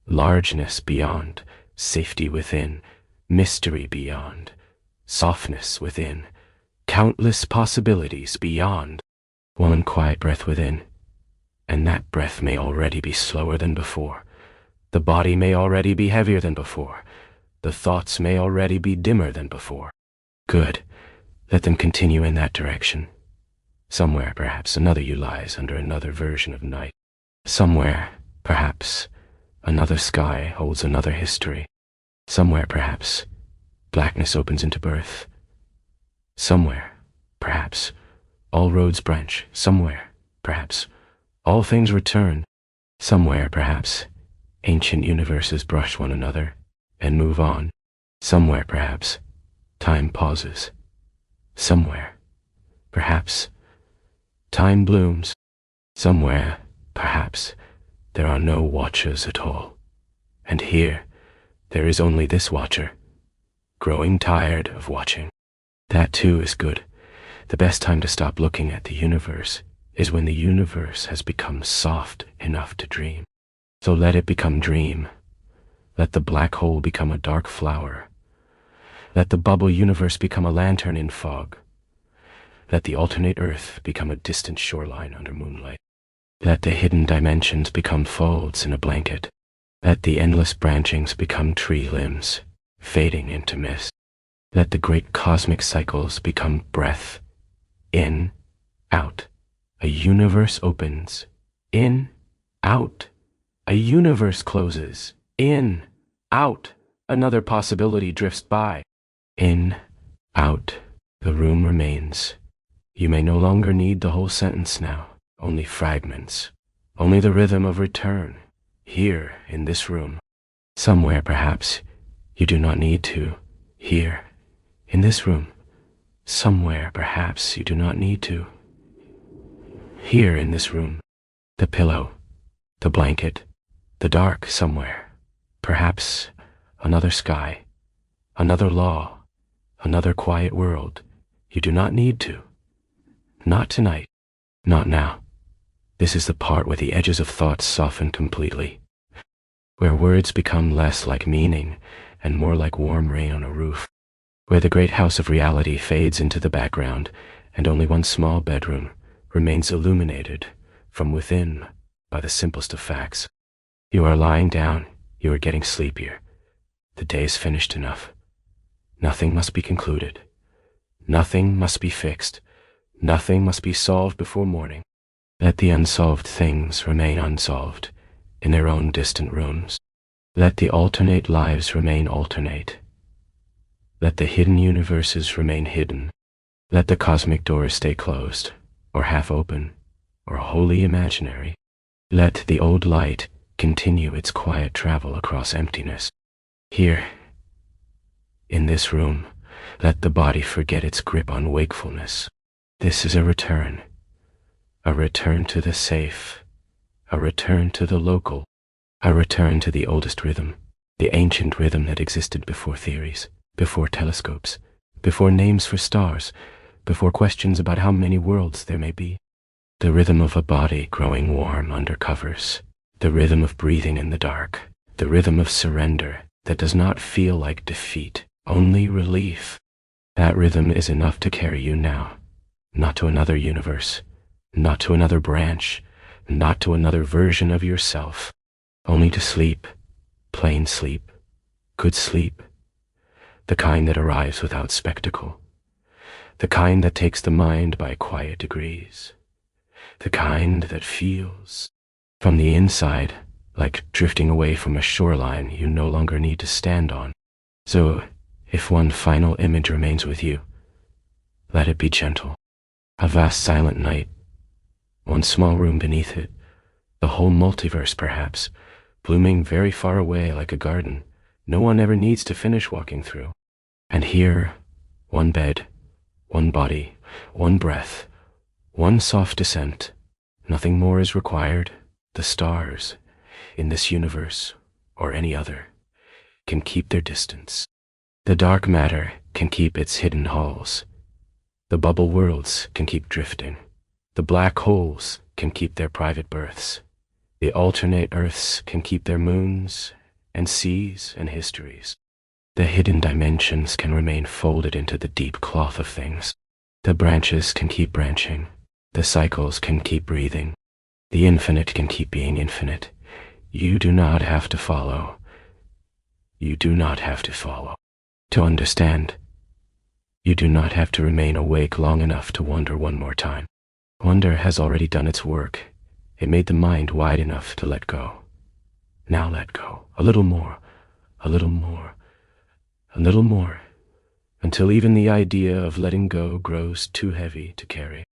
Largeness beyond, safety within, mystery beyond, softness within, countless possibilities beyond. One quiet breath within, and that breath may already be slower than before. The body may already be heavier than before. The thoughts may already be dimmer than before. Good. Let them continue in that direction. Somewhere, perhaps, another you lies under another version of night. Somewhere, perhaps, another sky holds another history. Somewhere, perhaps, blackness opens into birth. Somewhere, perhaps, all roads branch. Somewhere, perhaps, all things return. Somewhere, perhaps, ancient universes brush one another and move on. Somewhere, perhaps, time pauses. Somewhere, perhaps, time blooms. Somewhere, perhaps, there are no watchers at all. And here, there is only this watcher, growing tired of watching. That too is good. The best time to stop looking at the universe is when the universe has become soft enough to dream. So let it become dream. Let the black hole become a dark flower. Let the bubble universe become a lantern in fog. Let the alternate earth become a distant shoreline under moonlight. Let the hidden dimensions become folds in a blanket. Let the endless branchings become tree limbs, fading into mist. Let the great cosmic cycles become breath. In, out. A universe opens. In, out. A universe closes. In, out. Another possibility drifts by. In, out. The room remains. You may no longer need the whole sentence now. Only fragments. Only the rhythm of return. Here, in this room. Somewhere, perhaps, you do not need to. Here, in this room. Somewhere, perhaps, you do not need to. Here, in this room. The pillow. The blanket. The dark somewhere. Perhaps another sky. Another law. Another quiet world. You do not need to. Not tonight. Not now. This is the part where the edges of thoughts soften completely, where words become less like meaning and more like warm rain on a roof, where the great house of reality fades into the background and only one small bedroom remains illuminated from within by the simplest of facts. You are lying down, you are getting sleepier. The day is finished enough. Nothing must be concluded. Nothing must be fixed. Nothing must be solved before morning. Let the unsolved things remain unsolved in their own distant rooms. Let the alternate lives remain alternate. Let the hidden universes remain hidden. Let the cosmic doors stay closed, or half open, or wholly imaginary. Let the old light continue its quiet travel across emptiness. Here, in this room, let the body forget its grip on wakefulness. This is a return to the safe, a return to the local, a return to the oldest rhythm, the ancient rhythm that existed before theories, before telescopes, before names for stars, before questions about how many worlds there may be. The rhythm of a body growing warm under covers, the rhythm of breathing in the dark, the rhythm of surrender that does not feel like defeat, only relief. That rhythm is enough to carry you now, not to another universe, not to another branch, not to another version of yourself, only to sleep, plain sleep, good sleep, the kind that arrives without spectacle, the kind that takes the mind by quiet degrees, the kind that feels from the inside like drifting away from a shoreline you no longer need to stand on. So, if one final image remains with you, let it be gentle. A vast silent night, one small room beneath it, the whole multiverse perhaps, blooming very far away like a garden no one ever needs to finish walking through. And here, one bed, one body, one breath, one soft descent. Nothing more is required. The stars, in this universe or any other, can keep their distance. The dark matter can keep its hidden halls. The bubble worlds can keep drifting. The black holes can keep their private births. The alternate earths can keep their moons and seas and histories. The hidden dimensions can remain folded into the deep cloth of things. The branches can keep branching. The cycles can keep breathing. The infinite can keep being infinite. You do not have to follow. You do not have to follow. To understand, you do not have to remain awake long enough to wonder one more time. Wonder has already done its work. It made the mind wide enough to let go. Now let go. A little more, a little more, a little more, until even the idea of letting go grows too heavy to carry.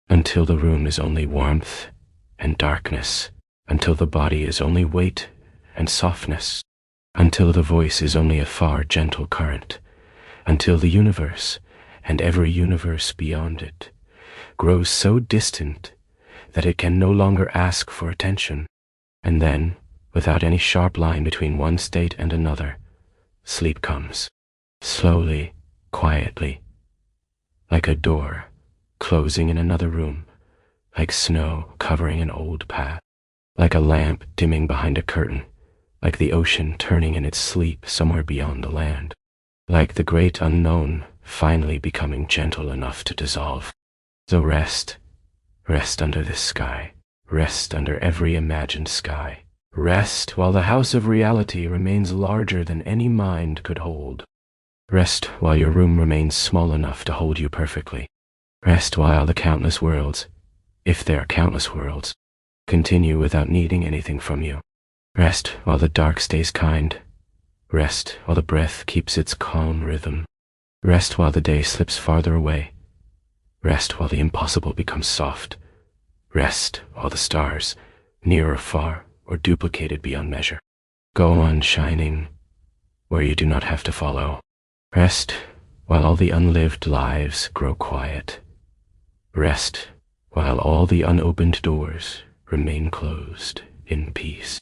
Until the room is only warmth and darkness, until the body is only weight and softness. until the voice is only a far gentle current, until the universe, and every universe beyond it, grows so distant that it can no longer ask for attention, and then, without any sharp line between one state and another, sleep comes, slowly, quietly, like a door closing in another room, like snow covering an old path, like a lamp dimming behind a curtain, like the ocean turning in its sleep somewhere beyond the land, like the great unknown finally becoming gentle enough to dissolve. So rest, rest under this sky, rest under every imagined sky, rest while the house of reality remains larger than any mind could hold. Rest while your room remains small enough to hold you perfectly. Rest while the countless worlds, if there are countless worlds, continue without needing anything from you. Rest while the dark stays kind. Rest while the breath keeps its calm rhythm. Rest while the day slips farther away. Rest while the impossible becomes soft. Rest while the stars, near or far, or duplicated beyond measure, go on shining where you do not have to follow. Rest while all the unlived lives grow quiet. Rest while all the unopened doors remain closed in peace.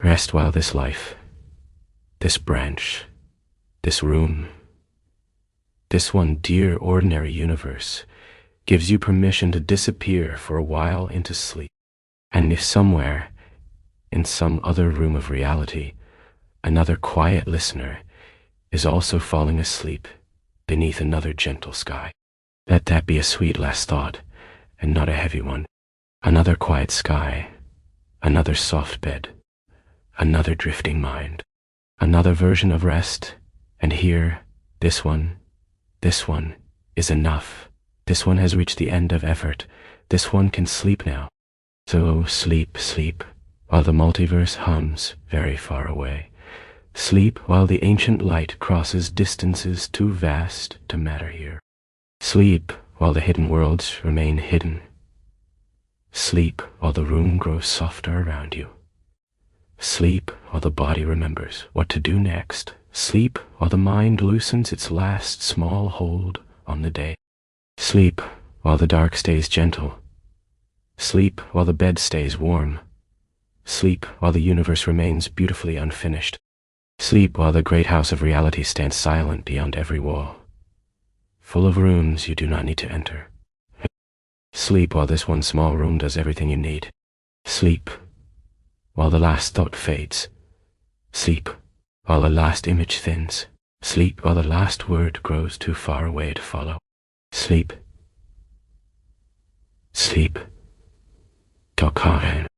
Rest while this life, this branch, this room, this one dear ordinary universe gives you permission to disappear for a while into sleep. And if somewhere, in some other room of reality, another quiet listener is also falling asleep beneath another gentle sky, let that be a sweet last thought, and not a heavy one. Another quiet sky, another soft bed, another drifting mind, another version of rest, and here, this one is enough. This one has reached the end of effort. This one can sleep now. So sleep, sleep, while the multiverse hums very far away. Sleep while the ancient light crosses distances too vast to matter here. Sleep while the hidden worlds remain hidden. Sleep while the room grows softer around you. Sleep while the body remembers what to do next. Sleep while the mind loosens its last small hold on the day. Sleep while the dark stays gentle. Sleep while the bed stays warm. Sleep while the universe remains beautifully unfinished. Sleep while the great house of reality stands silent beyond every wall, full of rooms you do not need to enter. Sleep while this one small room does everything you need. Sleep while the last thought fades. Sleep while the last image thins. Sleep while the last word grows too far away to follow. Sleep. Sleep. Documentaries.